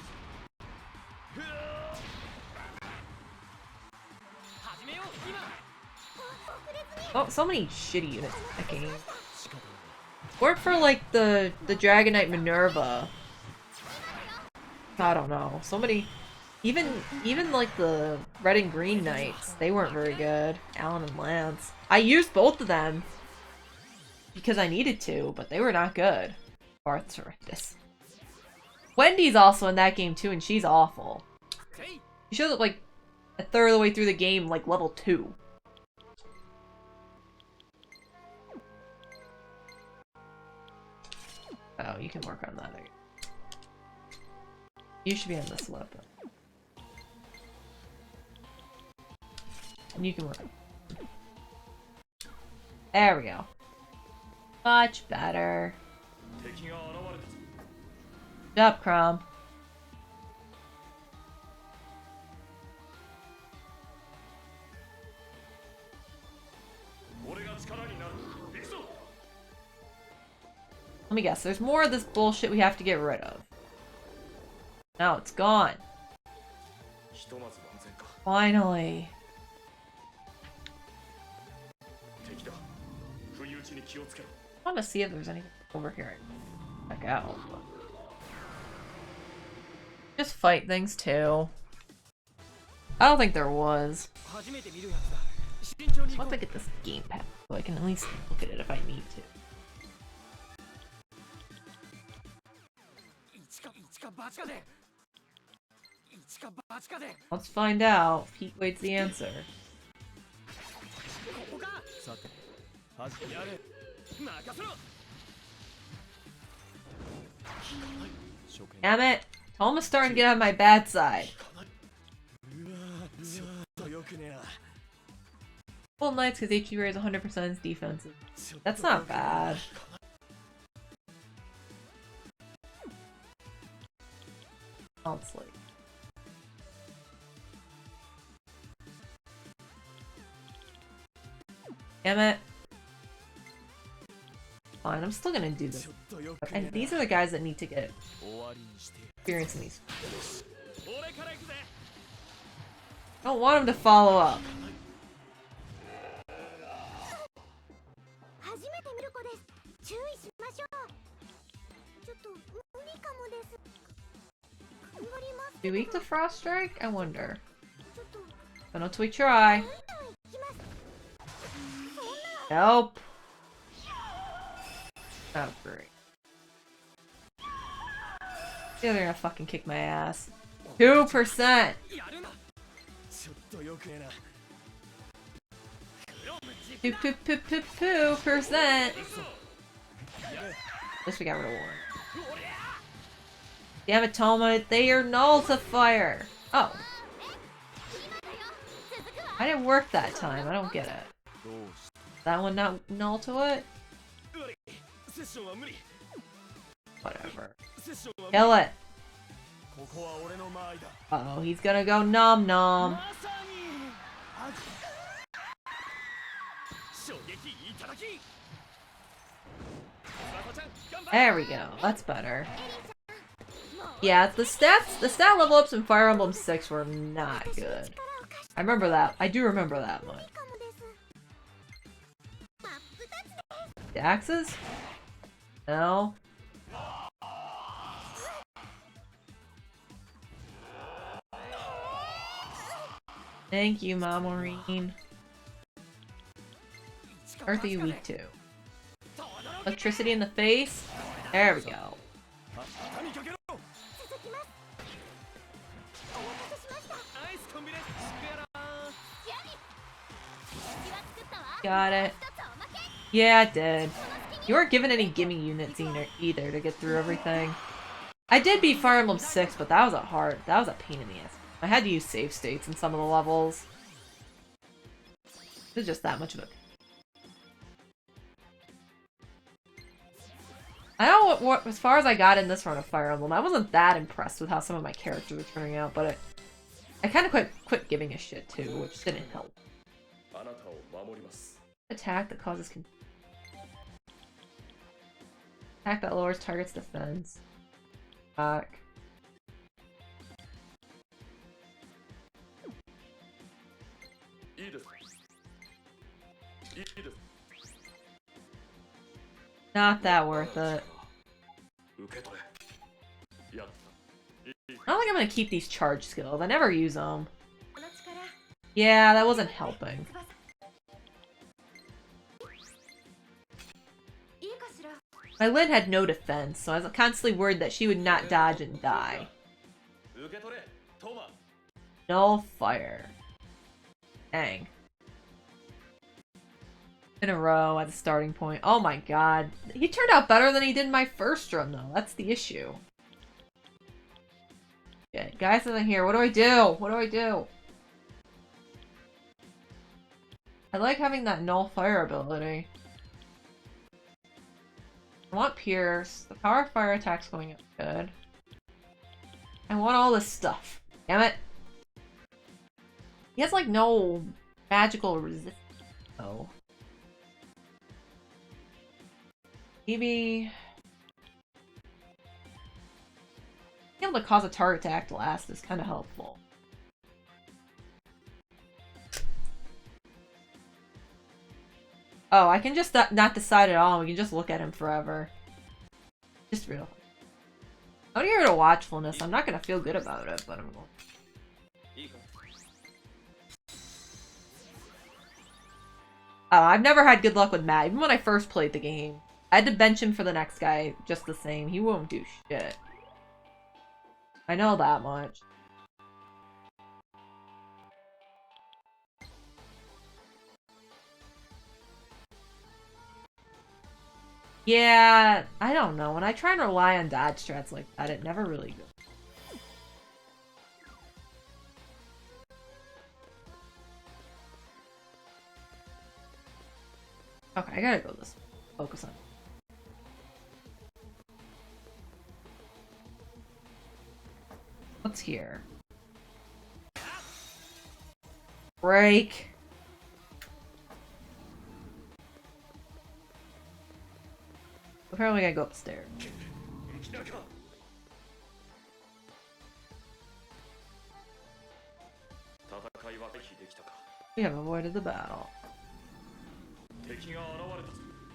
Oh, so many shitty units in that game. Work for like the Dragon Knight Minerva. I don't know. So many, even like the Red and Green Knights, they weren't very good. Alan and Lance. I used both of them because I needed to, but they were not good. Barth's horrendous. Wendy's also in that game too, and she's awful. She shows up like a third of the way through the game, like level 2. Oh, you can work on that. You should be on this weapon. And you can work on it. There we go. Much better. Good job, Crom. Let me guess, there's more of this bullshit we have to get rid of. Now it's gone. Finally. I want to see if there's anything over here I can check out. Just fight things too. I don't think there was. I want to get this game pack so I can at least look at it if I need to. Let's find out if Heat Wade's the answer. Damn it! Toma's starting to get on my bad side. Full Knights because HP raise 100% its defenses. That's not bad. Honestly. Damn it. Fine, I'm still gonna do this. And these are the guys that need to get experience in these. I don't want him to follow up. Be weak to Frost Strike? I wonder. But until we try. Nope. Oh, great. Yeah, they're gonna fucking kick my ass. 2%! 2%! At least we got rid of one. Damn it, Toma, they are null to fire! Oh. I didn't work that time, I don't get it. That one not null to it? Whatever. Kill it! Uh-oh, he's gonna go nom nom. There we go, that's better. Yeah, the stat level ups in Fire Emblem 6 were not good. I remember that. I do remember that one. The axes? No. Thank you, Maureen. Earth are you weak to? Electricity in the face? There we go. Got it. Yeah, it did. You weren't given any gimme units either to get through everything. I did beat Fire Emblem 6, but that was a pain in the ass. I had to use save states in some of the levels. It was just that much of a... I don't know as far as I got in this run of Fire Emblem, I wasn't that impressed with how some of my characters were turning out, but I kind of quit giving a shit too, which didn't help. Attack that causes attack that lowers target's defense. Back. Not that worth it. I don't think I'm gonna keep these charge skills. I never use them. Yeah, that wasn't helping. My Lyn had no defense, so I was constantly worried that she would not dodge and die. No fire. Dang. In a row at the starting point. Oh my god. He turned out better than he did in my first run, though. That's the issue. Okay, guys isn't here. What do I do? What do I do? I like having that null fire ability. I want Pierce. The power of fire attack's going up good. I want all this stuff. Damn it. He has like no magical resistance. Oh. Maybe Being able to cause a target to act last is kind of helpful. Oh, I can just not decide at all. We can just look at him forever. Just real. I'm gonna get rid of watchfulness. I'm not gonna feel good about it, but I'm going. Oh, I've never had good luck with Matt. Even when I first played the game, I had to bench him for the next guy just the same. He won't do shit. I know that much. Yeah, I don't know. When I try and rely on dodge strats like that, it never really goes. Okay, I gotta go this way. Focus on it. What's here? Break. Apparently I gotta go upstairs. We have avoided the battle.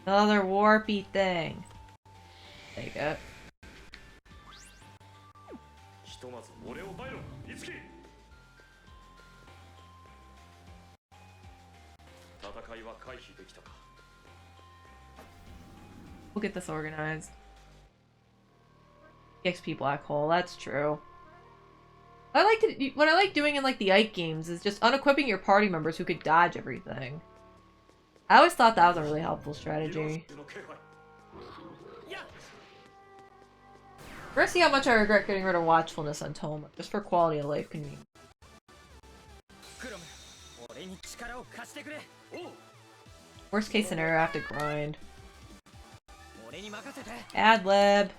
Another warpy thing. Take it. We'll get this organized. XP black hole, that's true. What I like doing in like the Ike games is just unequipping your party members who could dodge everything. I always thought that was a really helpful strategy. We're gonna see how much I regret getting rid of watchfulness on Toma, just for quality of life convenience. Worst case scenario, I have to grind. Ad lib.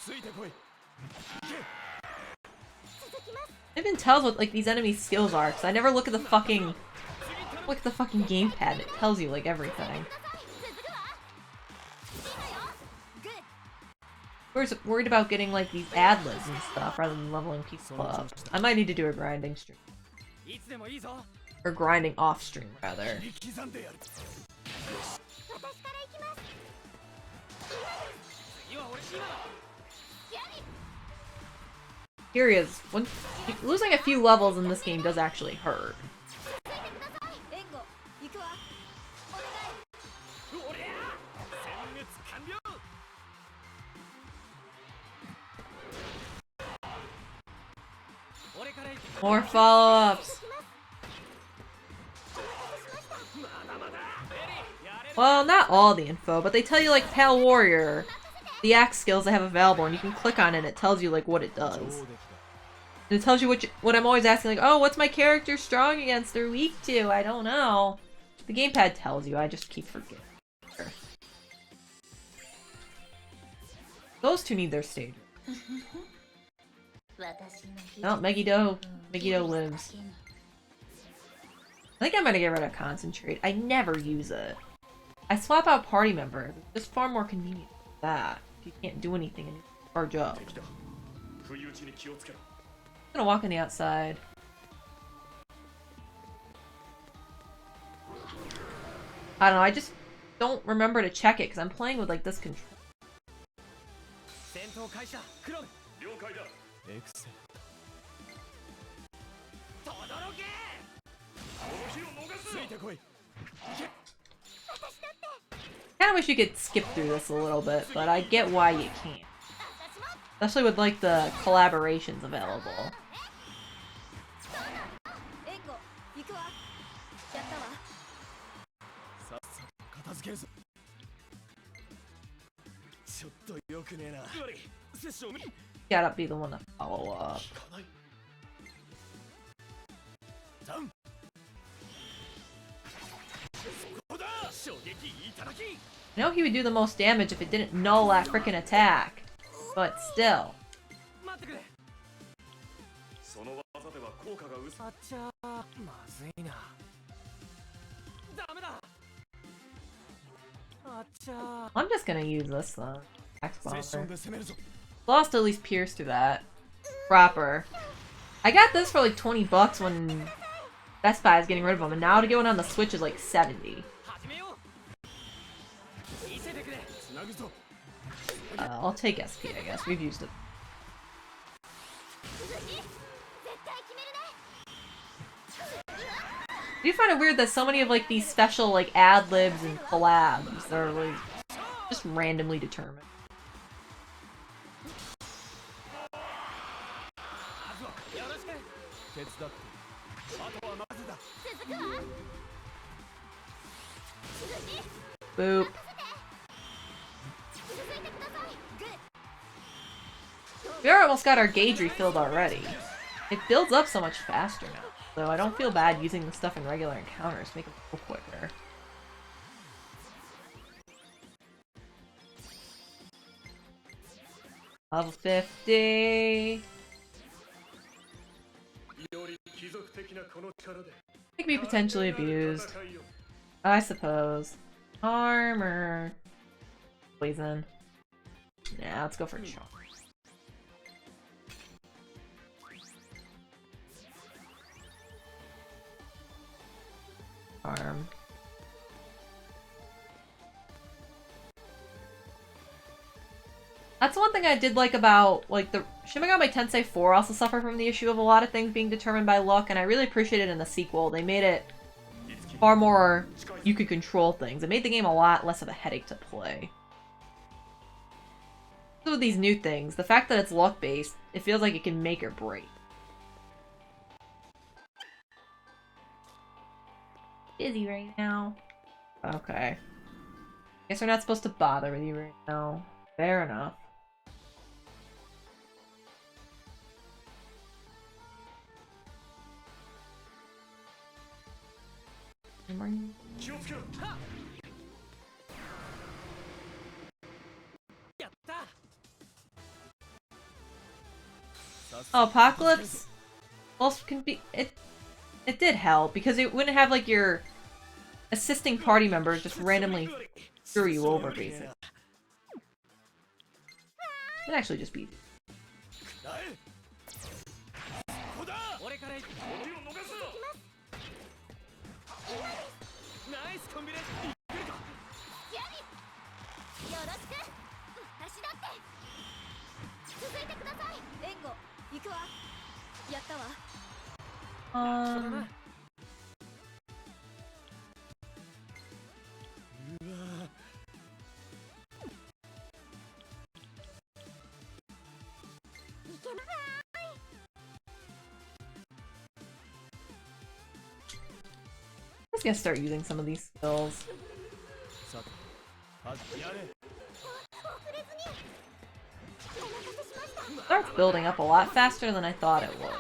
It even tells what like these enemies' skills are, because I never look at the fucking gamepad. It tells you like everything. We're worried about getting like these ad libs and stuff rather than leveling people up. I might need to do a grinding stream. Or grinding off stream rather. Here he is. Losing a few levels in this game does actually hurt. More follow-ups. Well, not all the info, but they tell you like Pale Warrior, the axe skills they have available, and you can click on it and it tells you like what it does. And it tells you what I'm always asking, like, oh, what's my character strong against or weak to? I don't know. The gamepad tells you, I just keep forgetting. Those two need their stage. Oh, Megiddo lives. I think I'm gonna get rid of Concentrate. I never use it. I swap out party members. It's just far more convenient than that. If you can't do anything and charge up. I'm gonna walk on the outside. I don't know, I just don't remember to check it because I'm playing with like this control. Kinda wish you could skip through this a little bit, but I get why you can't. Especially with like the collaborations available. Gotta be the one to follow up. I know he would do the most damage if it didn't null that frickin' attack, but still. I'm just gonna use this though. Axe bomber. Lost at least pierce to that. Proper. I got this for like 20 bucks when Best Buy is getting rid of them, and now to get one on the Switch is like 70. I'll take SP, I guess. We've used it. Do you find it weird that so many of like these special like ad-libs and collabs are like just randomly determined? Boop. We almost got our gauge refilled already. It builds up so much faster now, so I don't feel bad using the stuff in regular encounters to make it a little quicker. Level 50. It can be potentially abused. I suppose. Armor. Poison. Yeah, let's go for charm. Arm. That's one thing I did like about, like, the Shin Megami Tensei 4 also suffered from the issue of a lot of things being determined by luck, and I really appreciated in the sequel. They made it far more you could control things. It made the game a lot less of a headache to play. So with these new things, the fact that it's luck-based, it feels like it can make or break. Busy right now. Okay. Guess we're not supposed to bother with you right now. Fair enough. Oh, Apocalypse also can be it did help because it wouldn't have like your assisting party members just randomly screw you over basically. It'd actually just be I'm just gonna start using some of these skills. Starts building up a lot faster than I thought it would.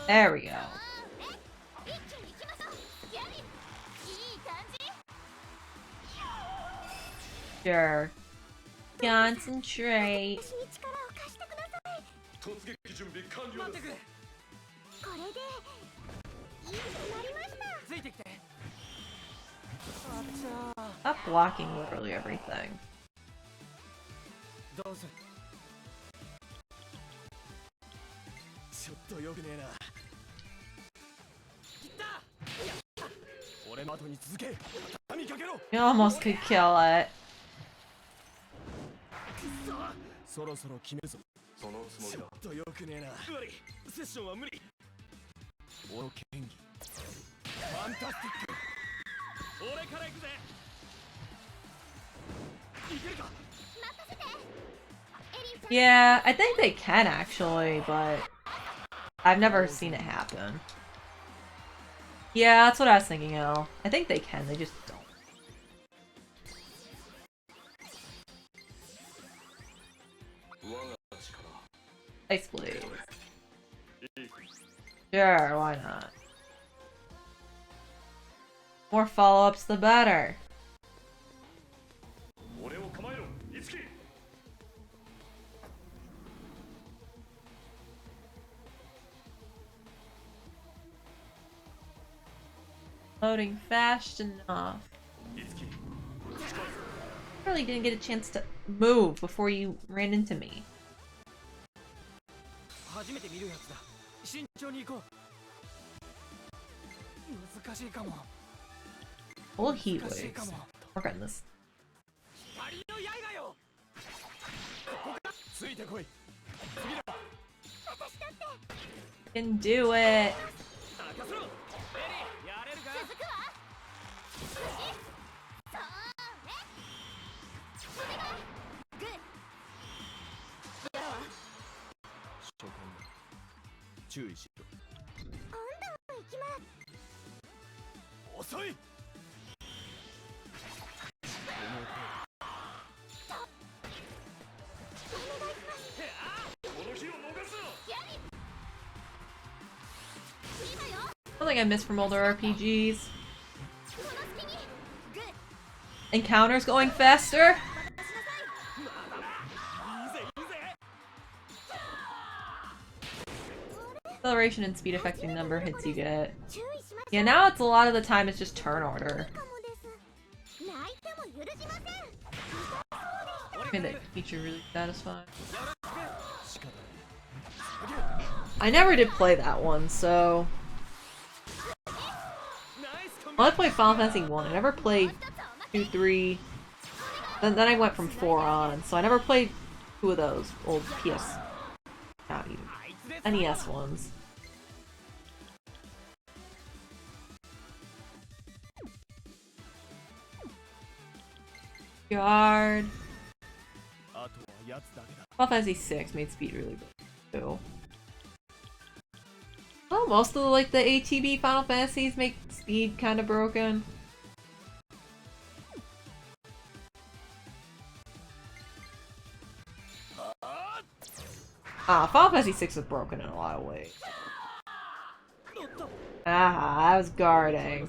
There we go. Sure. Concentrate. Stop blocking literally everything. You almost could kill it. Yeah, I think they can actually, but I've never seen it happen. Yeah, that's what I was thinking, El. I think they can, they just don't. Ice Blade. Sure, why not? More follow-ups, the better. Loading fast enough. Really didn't get a chance to move before you ran into me. Full heat waves. Work on this. Can do it. Something I miss from older RPGs. Encounters going faster. Acceleration and speed affecting number hits you get. Yeah, now it's a lot of the time it's just turn order. Made that feature really satisfying. I never did play that one, so... Well, I played Final Fantasy 1. I never played 2, 3. Then I went from 4 on, so I never played 2 of those old PS... Not even. NES ones. Guard. Final Fantasy 6 made speed really good too. Well, most of the ATB Final Fantasies make speed kind of broken. Final Fantasy 6 was broken in a lot of ways. I was guarding.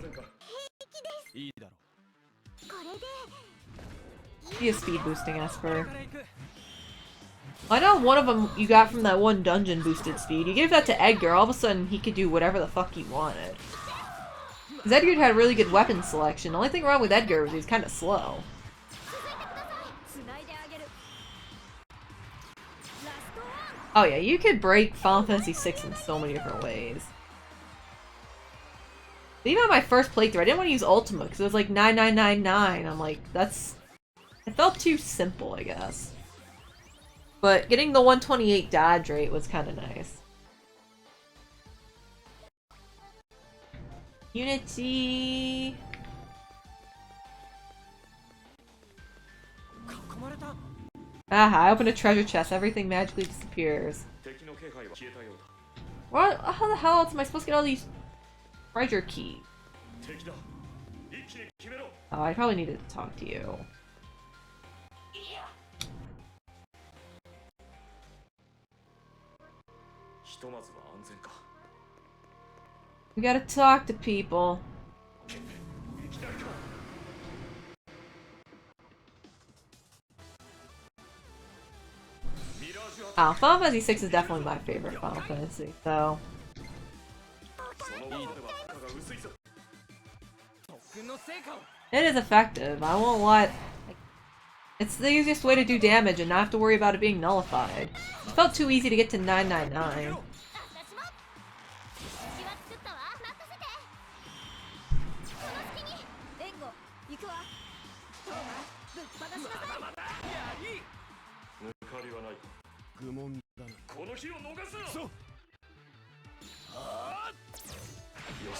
Be a speed boosting Esper. I know one of them you got from that one dungeon boosted speed. You gave that to Edgar, all of a sudden he could do whatever the fuck he wanted. Because Edgar had really good weapon selection. The only thing wrong with Edgar was he was kind of slow. Oh yeah, you could break Final Fantasy 6 in so many different ways. But even on my first playthrough, I didn't want to use Ultima because it was like 9999. I'm like, that's... It felt too simple, I guess. But getting the 128 dodge rate was kind of nice. Unity... I opened a treasure chest. Everything magically disappears. What? How the hell else am I supposed to get all these treasure keys? Oh, I probably needed to talk to you. We gotta talk to people. Final Fantasy 6 is definitely my favorite Final Fantasy, so... It is effective, I won't lie. It's the easiest way to do damage and not have to worry about it being nullified. It felt too easy to get to 999.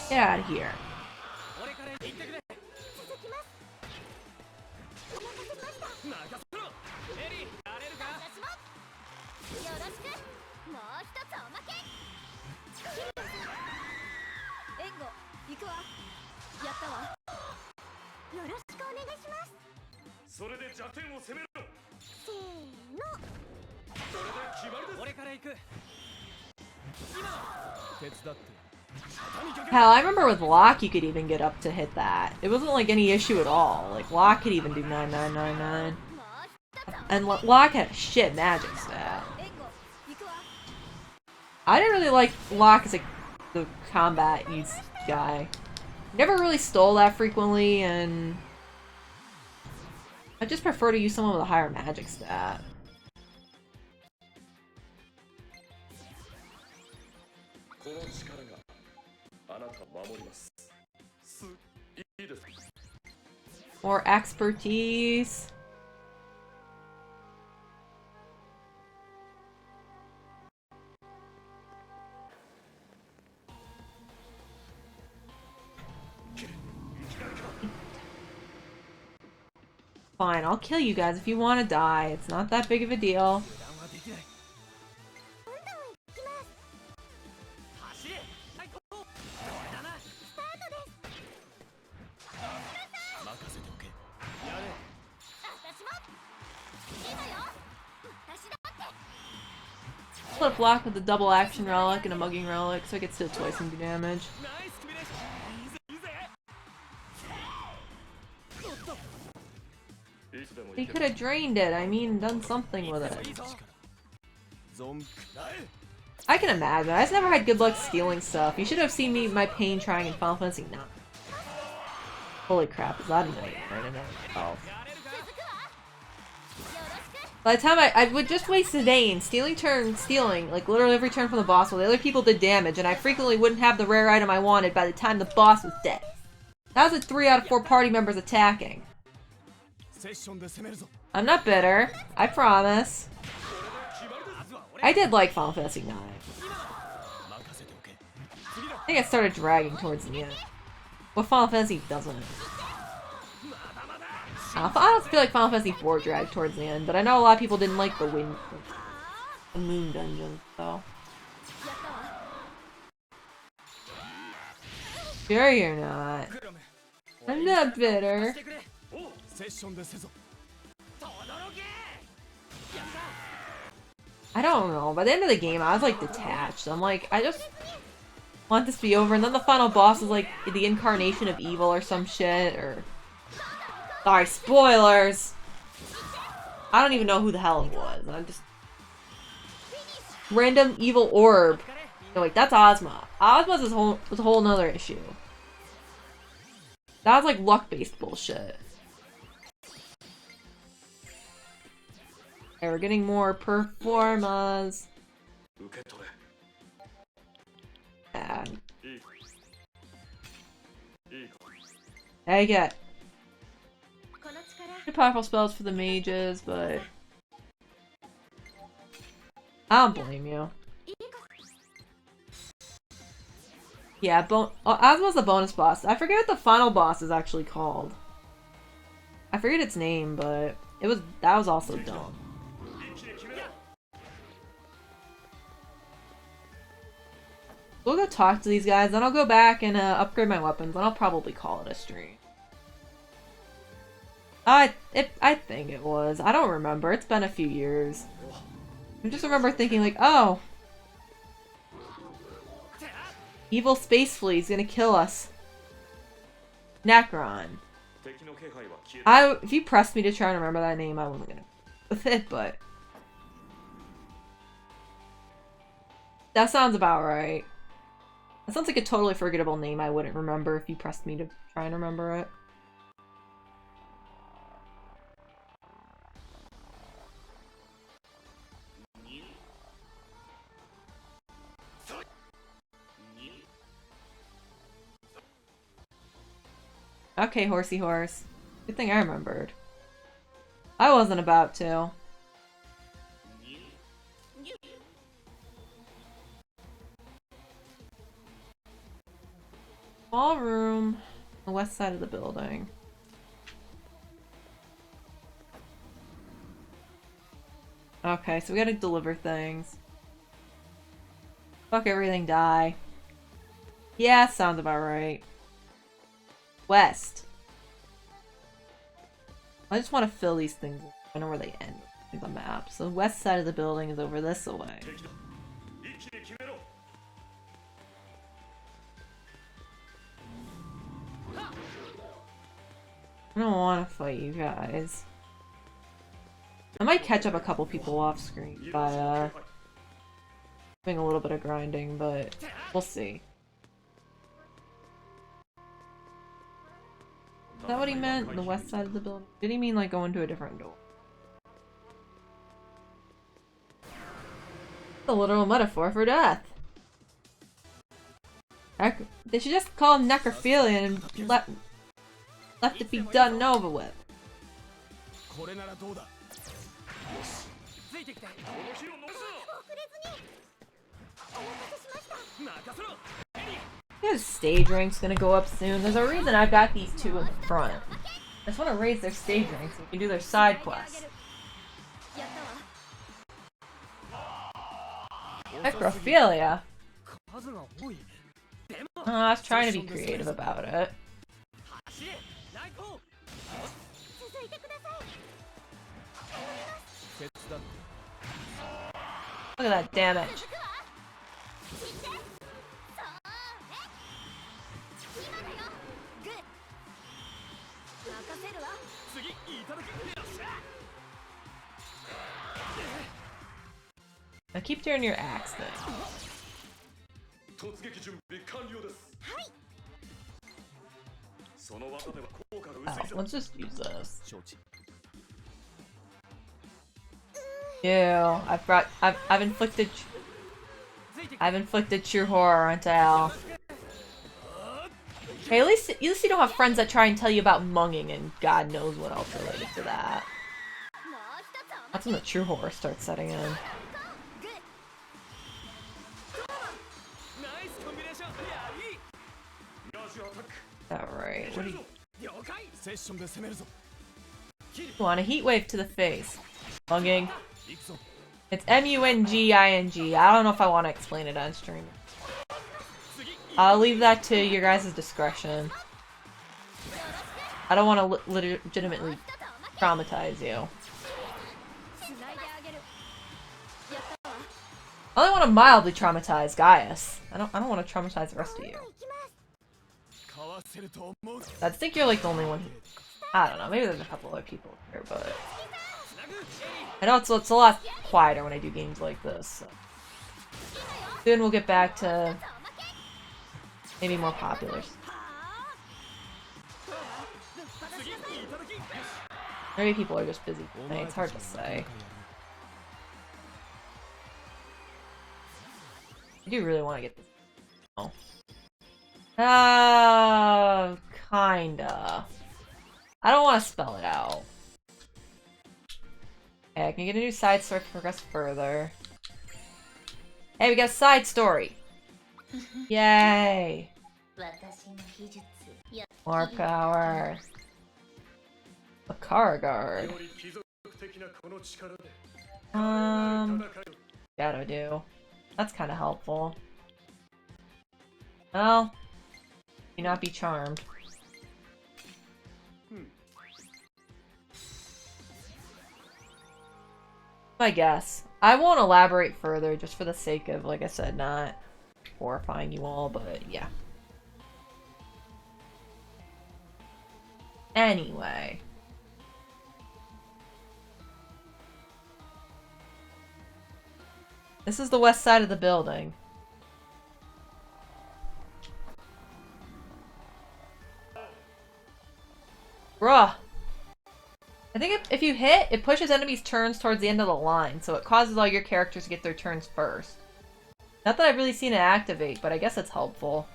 Get out of here. Hell, I remember with Locke you could even get up to hit that. It wasn't like any issue at all. Like Locke could even do 9999. And Locke had a shit magic stat. I didn't really like Locke as the combat use guy. Never really stole that frequently, and I just prefer to use someone with a higher magic stat. More expertise. Fine, I'll kill you guys if you want to die. It's not that big of a deal. Flip block with a double action relic and a mugging relic, so I get to twice and do damage. He could have drained it, I mean, done something with it. I can imagine. I just never had good luck stealing stuff. You should have seen me my pain trying in Final Fantasy 9. Holy crap, is that annoying right in itself. By the time I would just waste a day in stealing, like literally every turn from the boss while the other people did damage, and I frequently wouldn't have the rare item I wanted by the time the boss was dead. That was a 3 out of 4 party members attacking. I'm not bitter. I promise. I did like Final Fantasy 9. I think it started dragging towards the end. But Final Fantasy doesn't. I don't feel like Final Fantasy 4 dragged towards the end, but I know a lot of people didn't like the moon dungeon, so. Sure you're not. I'm not bitter. I don't know. By the end of the game, I was like detached. I'm like, I just want this to be over. And then the final boss is like the incarnation of evil or some shit. Or sorry, spoilers. I don't even know who the hell it was. I'm just random evil orb. No, wait, that's Ozma. Ozma's was a whole nother issue. That was like luck-based bullshit. Okay, we're getting more performas. Bad. I get pretty powerful spells for the mages, but I don't blame you. Yeah, Ozma's the bonus boss. I forget what the final boss is actually called. I forget its name, but that was also dumb. We'll go talk to these guys, then I'll go back and upgrade my weapons, and I'll probably call it a stream. I think it was. I don't remember. It's been a few years. I just remember thinking like, oh, evil space flea's gonna kill us. Necron. If you pressed me to try and remember that name, I wasn't gonna with it, but that sounds about right. That sounds like a totally forgettable name I wouldn't remember if you pressed me to try and remember it. Okay, horsey horse. Good thing I remembered. I wasn't about to. Small room on the west side of the building. Okay, so we gotta deliver things. Fuck everything, die. Yeah, sounds about right. West. I just want to fill these things. I know where they end on the map. So the west side of the building is over this way. I don't want to fight you guys. I might catch up a couple people off screen by doing a little bit of grinding, but we'll see. Is that what he meant? On the west side of the building? Did he mean like going to a different door? A literal metaphor for death. They should just call him necrophilia and left it be done and over with. His stage rank's gonna go up soon. There's a reason I've got these two in the front. I just want to raise their stage rank so we can do their side quests. Necrophilia? I was trying to be creative about it. Look at that damage. Now keep doing your axe thing. Oh, let's just use this. Ew, I've inflicted true horror onto Al. Hey, at least you don't have friends that try and tell you about munging and God knows what else related to that. That's when the true horror starts setting in. Alright, what do you want? A heat wave to the face. Munging. It's M-U-N-G-I-N-G. I don't know if I want to explain it on stream. I'll leave that to your guys' discretion. I don't want to legitimately traumatize you. I only want to mildly traumatize Gaius. I don't want to traumatize the rest of you. I think you're like the only one who... I don't know, maybe there's a couple other people here, but... I know it's a lot quieter when I do games like this, so... Soon we'll get back to... maybe more popular. Maybe people are just busy tonight, it's hard to say. I do really want to get this... Oh. Kinda. I don't want to spell it out. Okay, I can get a new side story to progress further. Hey, we got a side story! Yay! More power. A car guard. Gotta do. That's kind of helpful. Well, do not be charmed. I guess. I won't elaborate further just for the sake of, like I said, not horrifying you all, but yeah. Anyway. This is the west side of the building. Bruh. I think if you hit, it pushes enemies' turns towards the end of the line, so it causes all your characters to get their turns first. Not that I've really seen it activate, but I guess it's helpful.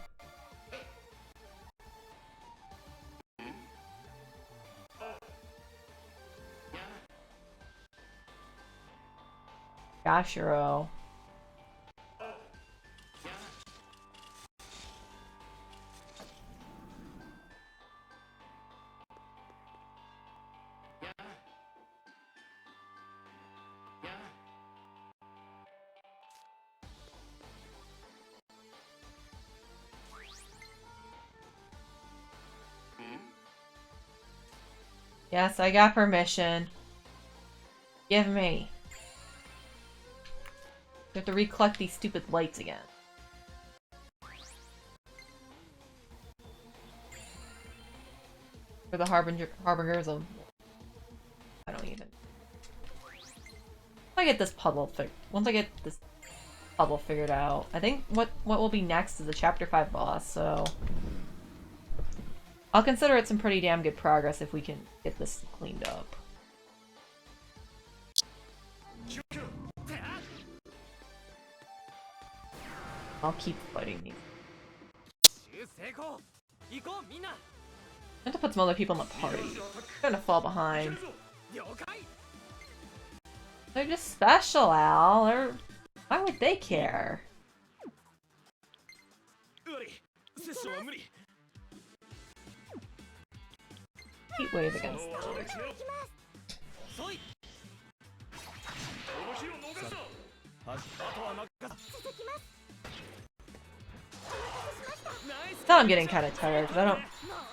Yashiro. Yes, I got permission. Give me. You have to recollect these stupid lights again. For the harbingers of... I don't even... Once I get this puzzle figured out, I think what will be next is the Chapter 5 boss, so... I'll consider it some pretty damn good progress if we can get this cleaned up. I'll keep fighting these. I have to put some other people in the party. I'm gonna fall behind. They're just special, Al. Why would they care? Heat wave against them. Now I'm getting kind of tired because there's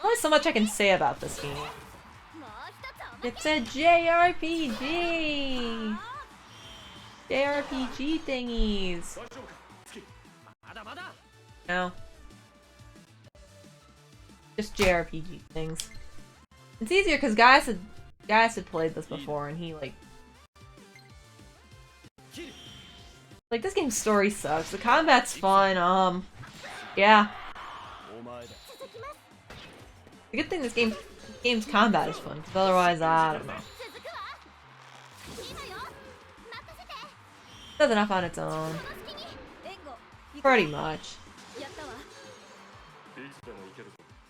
only so much I can say about this game. It's a JRPG! JRPG thingies! No. Just JRPG things. It's easier because guys had played this before and he like this game's story sucks. The combat's fun, yeah. The good thing this game's combat is fun, because otherwise, I don't know. It does enough on its own. Pretty much.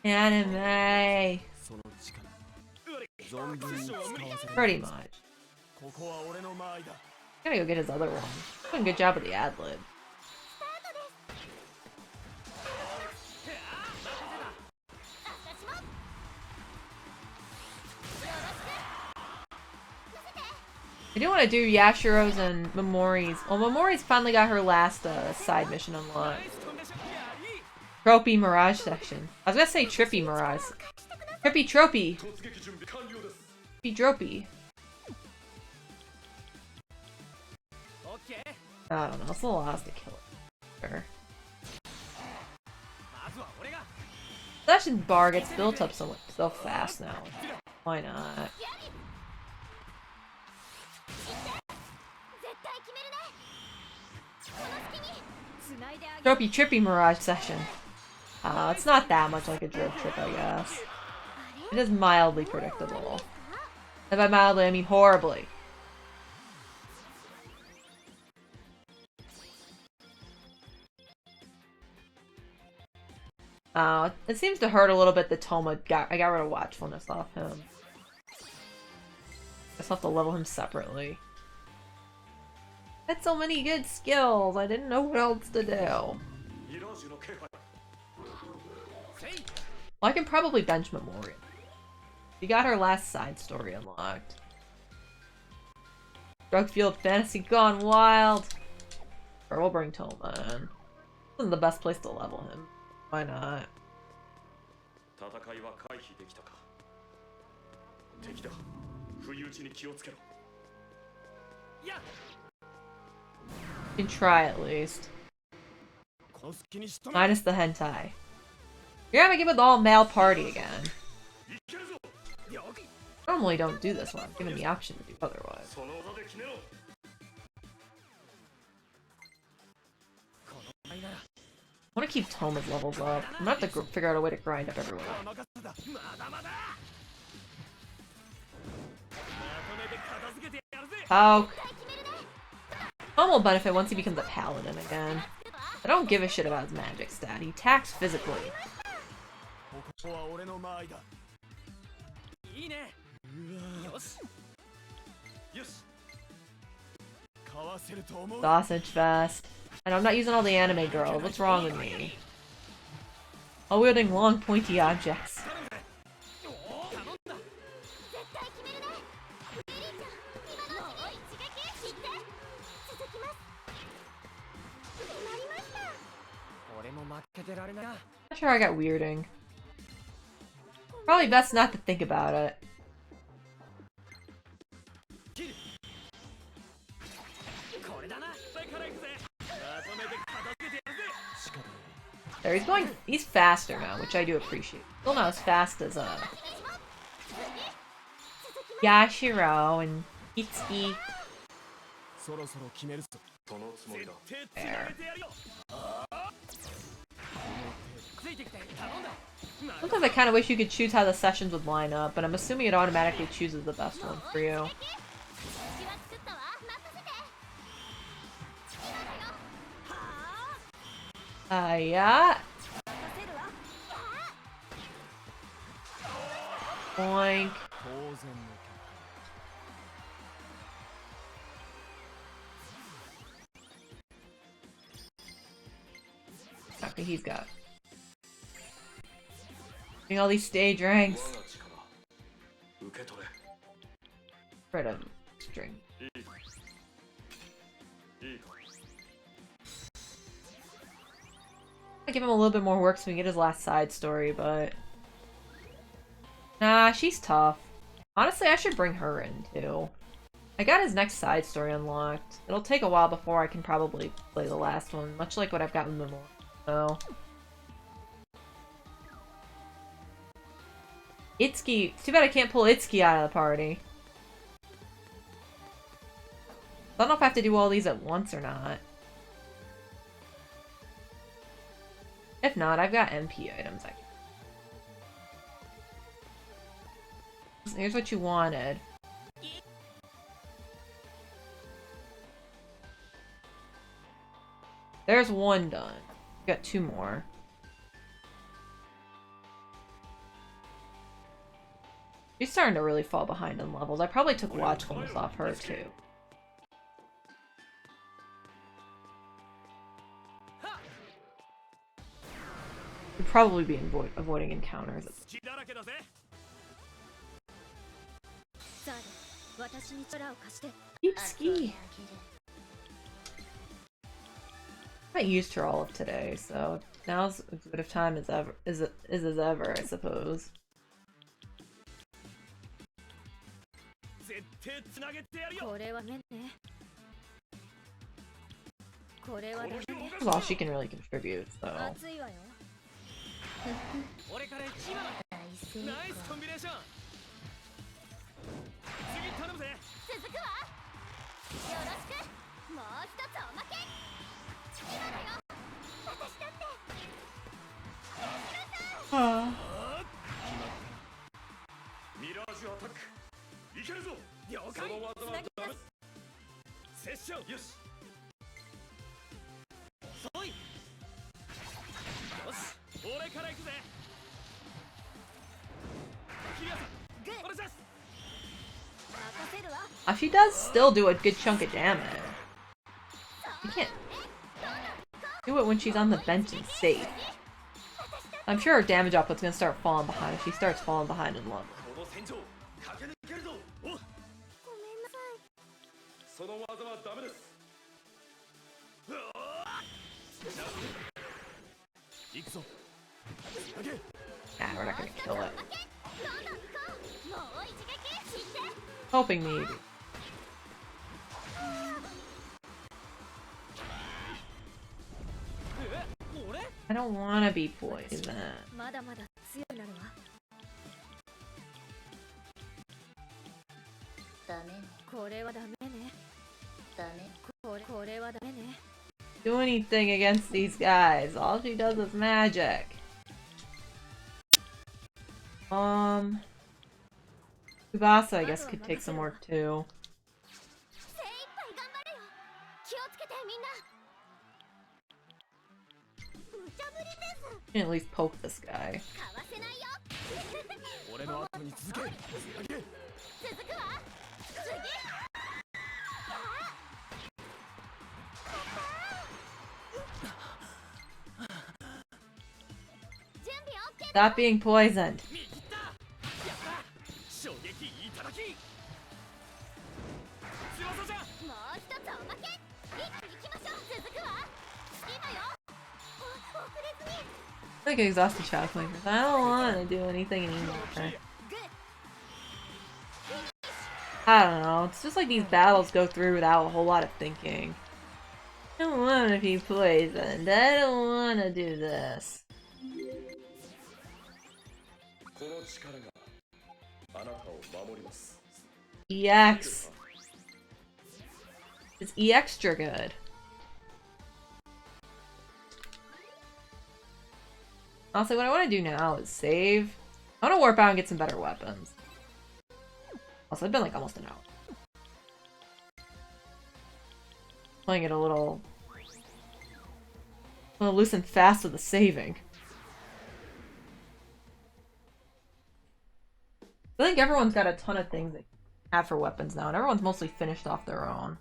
Anime! Pretty much. I'm gonna go get his other one. He's doing a good job with the ad-lib. I do want to do Yashiro's and Momori's. Well, Momori's finally got her last side mission unlocked. Tropey Mirage section. I was gonna say Trippy Mirage. Trippy Tropey. Trippy Dropey. I don't know, it's a little hard to kill it. Sure. Session bar gets built up so fast now. Why not? Tropey Trippy Mirage session. It's not that much like a drip trip, I guess. It is mildly predictable. And by mildly, I mean horribly. It seems to hurt a little bit that Toma I got rid of watchfulness off him. I just have to level him separately. Had so many good skills, I didn't know what else to do. Well, I can probably bench Memorial. She got her last side story unlocked. Drug-fueled fantasy gone wild! Or we'll bring Toma in. This isn't the best place to level him. Why not? You can try at least. Minus the hentai. You're gonna give it the all-male party again. I normally don't do this one, I'm given the option to do otherwise. I want to keep Toma's levels up. I'm gonna have to figure out a way to grind up everyone. Oh. Toma will benefit once he becomes a paladin again. I don't give a shit about his magic stat. He attacks physically. Sausage fest. And I'm not using all the anime girls. What's wrong with me? While wielding long, pointy objects. Not sure I got weirding. Probably best not to think about it. There, he's faster now, which I do appreciate. Still not as fast as, Yashiro and Itsuki. There. Sometimes I kind of wish you could choose how the sessions would line up, but I'm assuming it automatically chooses the best one for you. Yeah. Boink. Okay, he's got all these stage ranks. Rid of string. I give him a little bit more work so we can get his last side story, but nah, she's tough. Honestly, I should bring her in too. I got his next side story unlocked. It'll take a while before I can probably play the last one, much like what I've got in the Memorial. So Itsuki. It's too bad I can't pull Itsuki out of the party. I don't know if I have to do all these at once or not. If not, I've got MP items. Here's what you wanted. There's one done. Got two more. She's starting to really fall behind in levels. I probably took watchfulness off her too. Would probably be avoiding encounters. Deep ski. I used her all of today, so now's as good of time as ever as ever, I suppose. That's all she can really contribute, so. She does still do a good chunk of damage. You can't do it when she's on the bench and safe. I'm sure her damage output's gonna start falling behind if she starts falling behind in level. Ah, we're not gonna kill it. Hoping maybe. I don't want to be poisoned. Do anything against these guys. All she does is magic. Tsubasa, I guess, could take some work too. You can at least poke this guy. Stop being poisoned. Like an exhausted child playing this. I don't want to do anything anymore. I don't know. It's just like these battles go through without a whole lot of thinking. I don't want to be poisoned. I don't want to do this. EX. It's extra good. Honestly, what I want to do now is save. I want to warp out and get some better weapons. Also, it's been like almost an hour. Playing it a little loose and fast with the saving. I think everyone's got a ton of things they have for weapons now, and everyone's mostly finished off their own.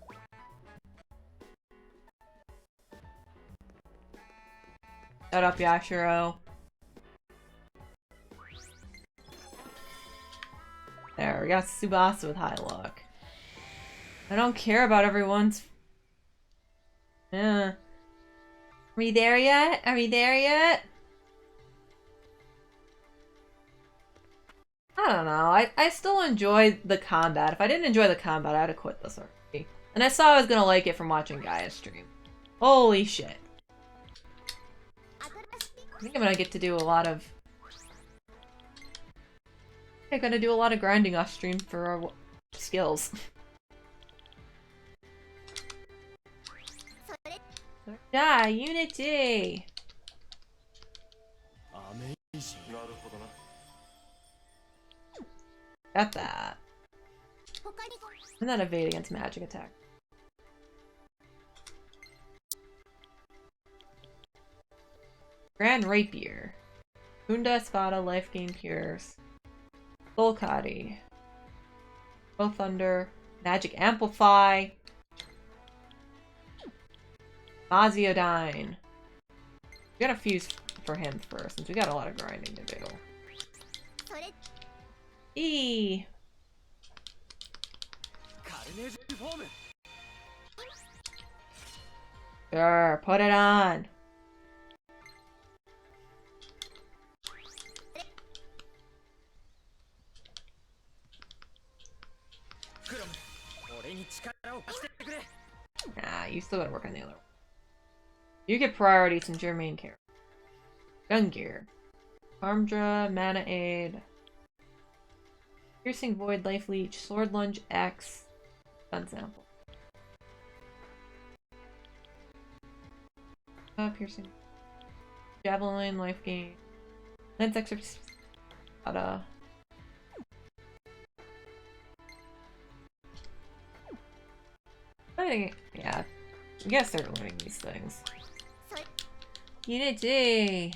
Shut up, Yashiro. There, we got Tsubasa with high luck. I don't care about everyone's... Yeah. Are we there yet? Are we there yet? I don't know. I still enjoy the combat. If I didn't enjoy the combat, I'd have quit this already. And I saw I was gonna like it from watching Gaia's stream. Holy shit. I think I'm gonna get to do a lot of... I'm gonna do a lot of grinding off stream for our skills. Yeah, Unity! Got that. And then evade against magic attack. Grand Rapier. Funda Espada, life gain cures. Golkati. Bow Thunder. Magic Amplify. Maziodyne. We gotta fuse for him first, since we got a lot of grinding to do. E. Sure, put it on. Nah, you still gotta work on the other one. You get priority since you're main character. Gun gear. Armdra, Mana Aid. Piercing Void, Life Leech, Sword Lunge X, Gun Sample. Piercing. Javelin, Life Gain. Lance Exorcist. I think, yeah. We gotta start learning these things. Unity!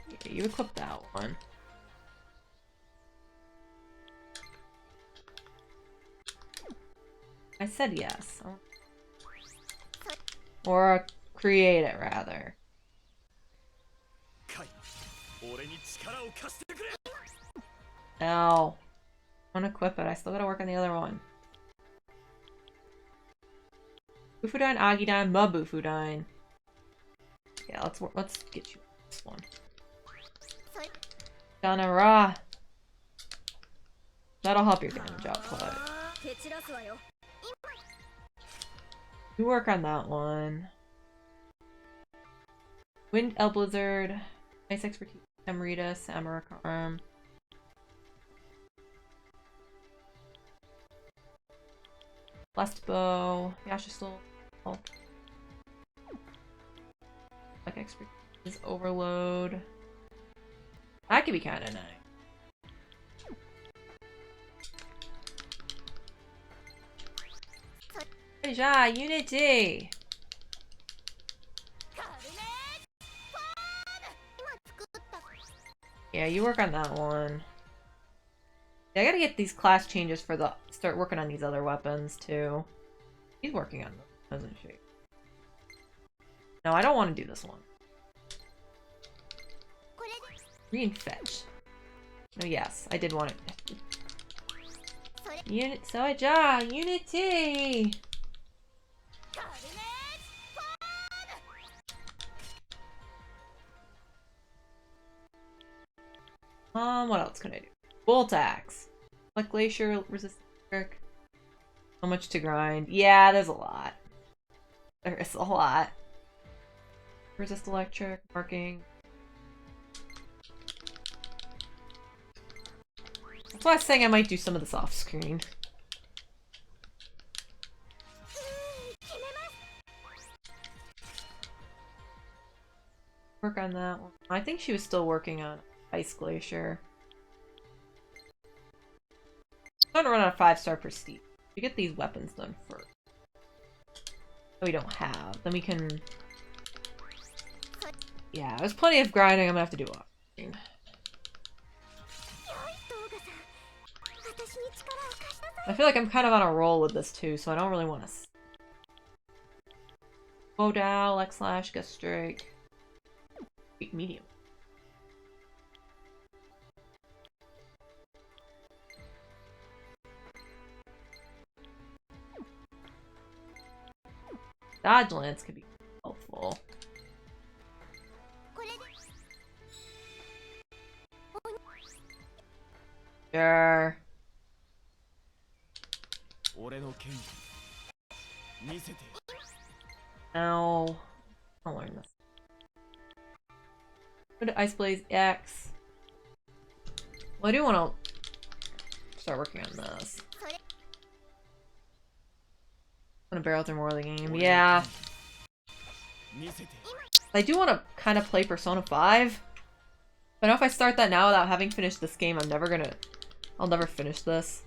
Yeah, you equip that one. I said yes. Or create it, rather. No. I want to equip it. I still gotta work on the other one. Bufudine, Agidine, Mabufudine. Yeah, let's get you this one. Ganara. That'll help your damage output. You work on that one. Wind Blizzard, Ice Expertise, Amrita, Samarakarm. Blessed Bow, Yashisol. Like Expertise, Overload. That could be kinda nice. Ja, Unity! Yeah, you work on that one. Yeah, I gotta get these class changes for the... Start working on these other weapons, too. He's working on them, isn't she? No, I don't want to do this one. Reinfetch. No, yes, I did want it. Unity! What else can I do? Bolt Axe. Like Glacier, resist trick. How much to grind? Yeah, there's a lot. There is a lot. Resist electric, marking. That's why I was saying I might do some of this off screen. Work on that one. I think she was still working on Ice Glacier. I'm trying to run out of 5-star prestige. We get these weapons done first. That we don't have. Then we can... Yeah, there's plenty of grinding I'm gonna have to do off screen. I feel like I'm kind of on a roll with this too, so I don't really want to... Bow, Lex Slash, Gust Strike. Medium. Dodge Lance could be helpful. Sure. No. I'll learn this. Go to Ice Blaze X. Well, I do want to start working on this. I'm gonna barrel through more of the game. Yeah. I do want to kind of play Persona 5. But I know if I start that now without having finished this game, I'll never finish this.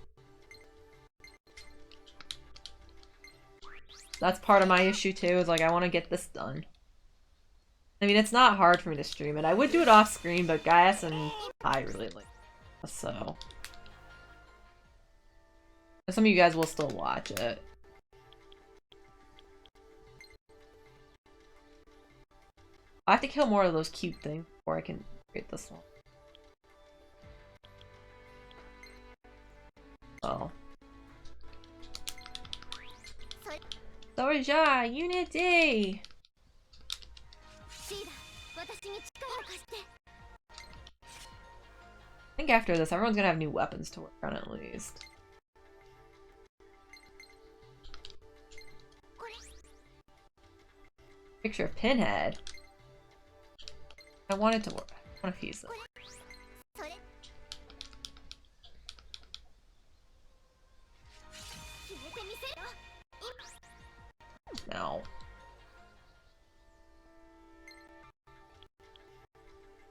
That's part of my issue too, is like I want to get this done. I mean, it's not hard for me to stream it. I would do it off screen, but Gaius and I really like it, so. Some of you guys will still watch it. I have to kill more of those cute things before I can create this one. Oh. Soja, Unity! I think after this, everyone's gonna have new weapons to work on at least. Picture of Pinhead. I wanted to work. I want to fuse it. No.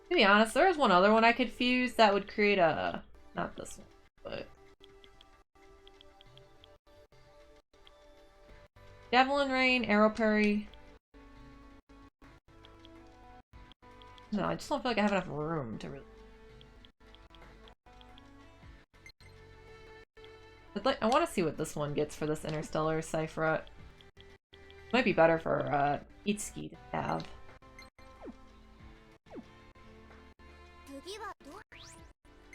To be honest, there is one other one I could fuse that would create a... Not this one, but... Javelin Rain, Arrow Parry... No, I just don't feel like I have enough room to really... I want to see what this one gets for this Interstellar Cypherette. Might be better for Itsuki to have.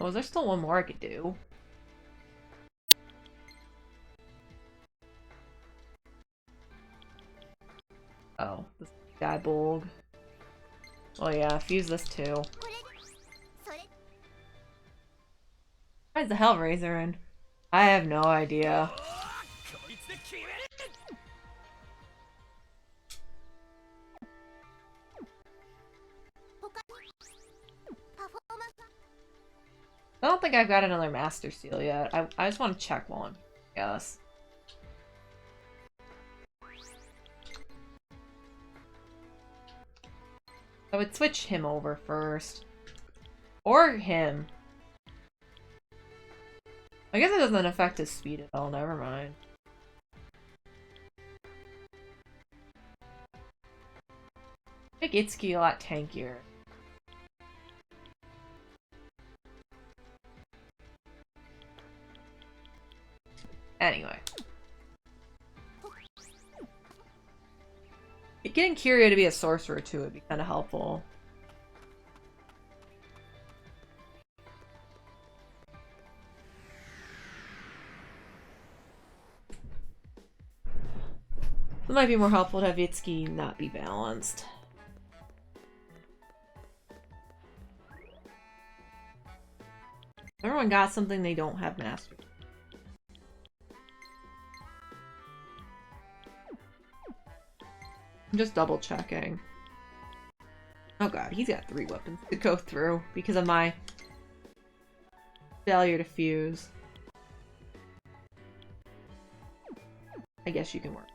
Oh, is there still one more I could do? Oh, this guy Bolg. Well, yeah, fuse this too. Why is the Hellraiser in? I have no idea. I don't think I've got another Master Seal yet. I just want to check one, I guess. I would switch him over first. Or him. I guess it doesn't affect his speed at all, never mind. Make Itsuki a lot tankier. Anyway. Getting Kiryu to be a sorcerer too would be kind of helpful. It might be more helpful to have Itsuki not be balanced. Everyone got something they don't have mastered. I'm just double checking. Oh god, he's got 3 weapons to go through because of my Failure to fuse. I guess you can work.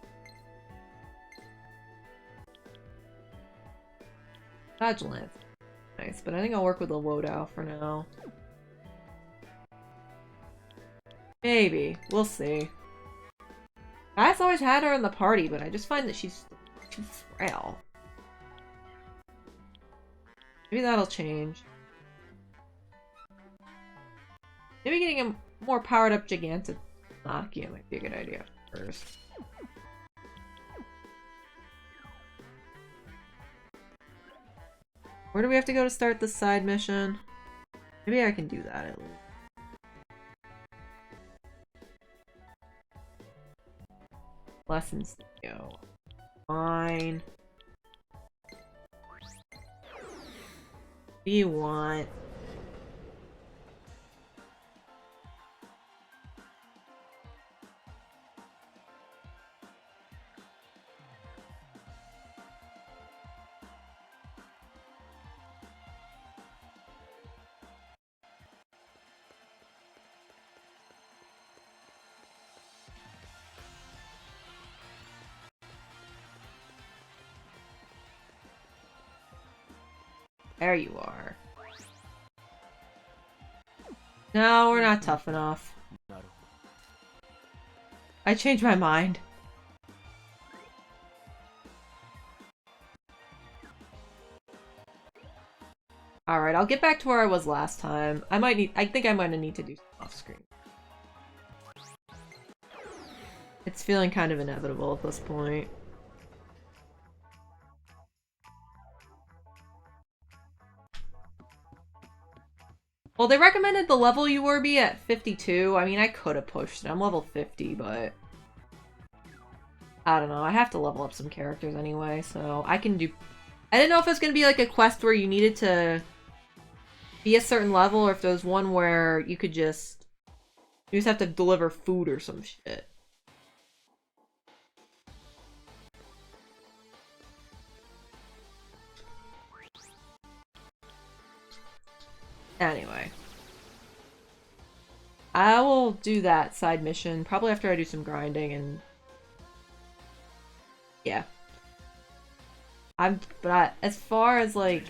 Dodge Lance. Nice, but I think I'll work with a loadout for now. Maybe. We'll see. I've always had her in the party, but I just find that she's too frail. Maybe that'll change. Maybe getting a more powered up Gigantic Nokia might be a good idea first. Where do we have to go to start the side mission? Maybe I can do that at least. Lessons to go. Fine. What do you want? There you are. No, we're not tough enough. I changed my mind. Alright, I'll get back to where I was last time. I think I'm gonna need to do off screen. It's feeling kind of inevitable at this point. Well, they recommended the level you were be at 52. I mean, I could have pushed it. I'm level 50, but I don't know. I have to level up some characters anyway, so I can do... I didn't know if it was going to be like a quest where you needed to be a certain level, or if there was one where you could just... You just have to deliver food or some shit. Anyway. I will do that side mission probably after I do some grinding and... Yeah. But as far as like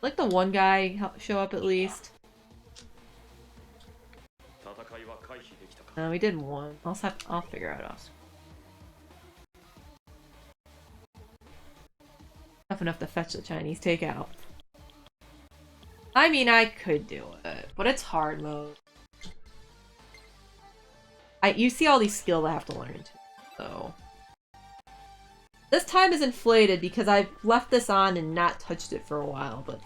the one guy show up at least. No, we did one. I'll figure out else. Tough enough to fetch the Chinese takeout. I mean, I could do it, but it's hard mode. You see all these skills I have to learn too, so. This time is inflated because I've left this on and not touched it for a while, but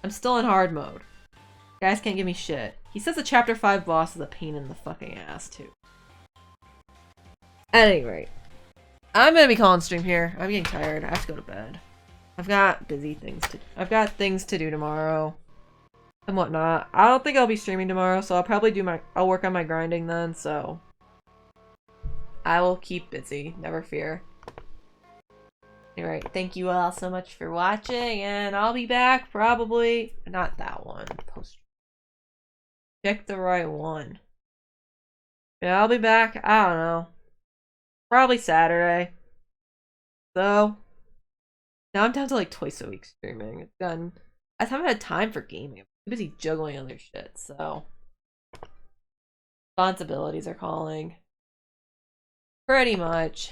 I'm still in hard mode. Guys can't give me shit. He says the chapter 5 boss is a pain in the fucking ass too. At any rate, I'm gonna be calling stream here. I'm getting tired. I have to go to bed. I've got I've got things to do tomorrow and whatnot. I don't think I'll be streaming tomorrow, so I'll probably I'll work on my grinding then, so I will keep busy, never fear. Alright, thank you all so much for watching, and I'll be back probably, not that one, pick the right one. Yeah, I'll be back, I don't know, probably Saturday. So now I'm down to like twice a week streaming. It's done. I haven't had time for gaming. I'm busy juggling other shit, so responsibilities are calling. Pretty much.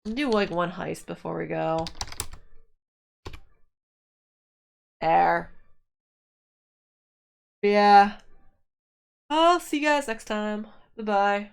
Do like one heist before we go. There. Yeah. I'll see you guys next time. Bye-bye.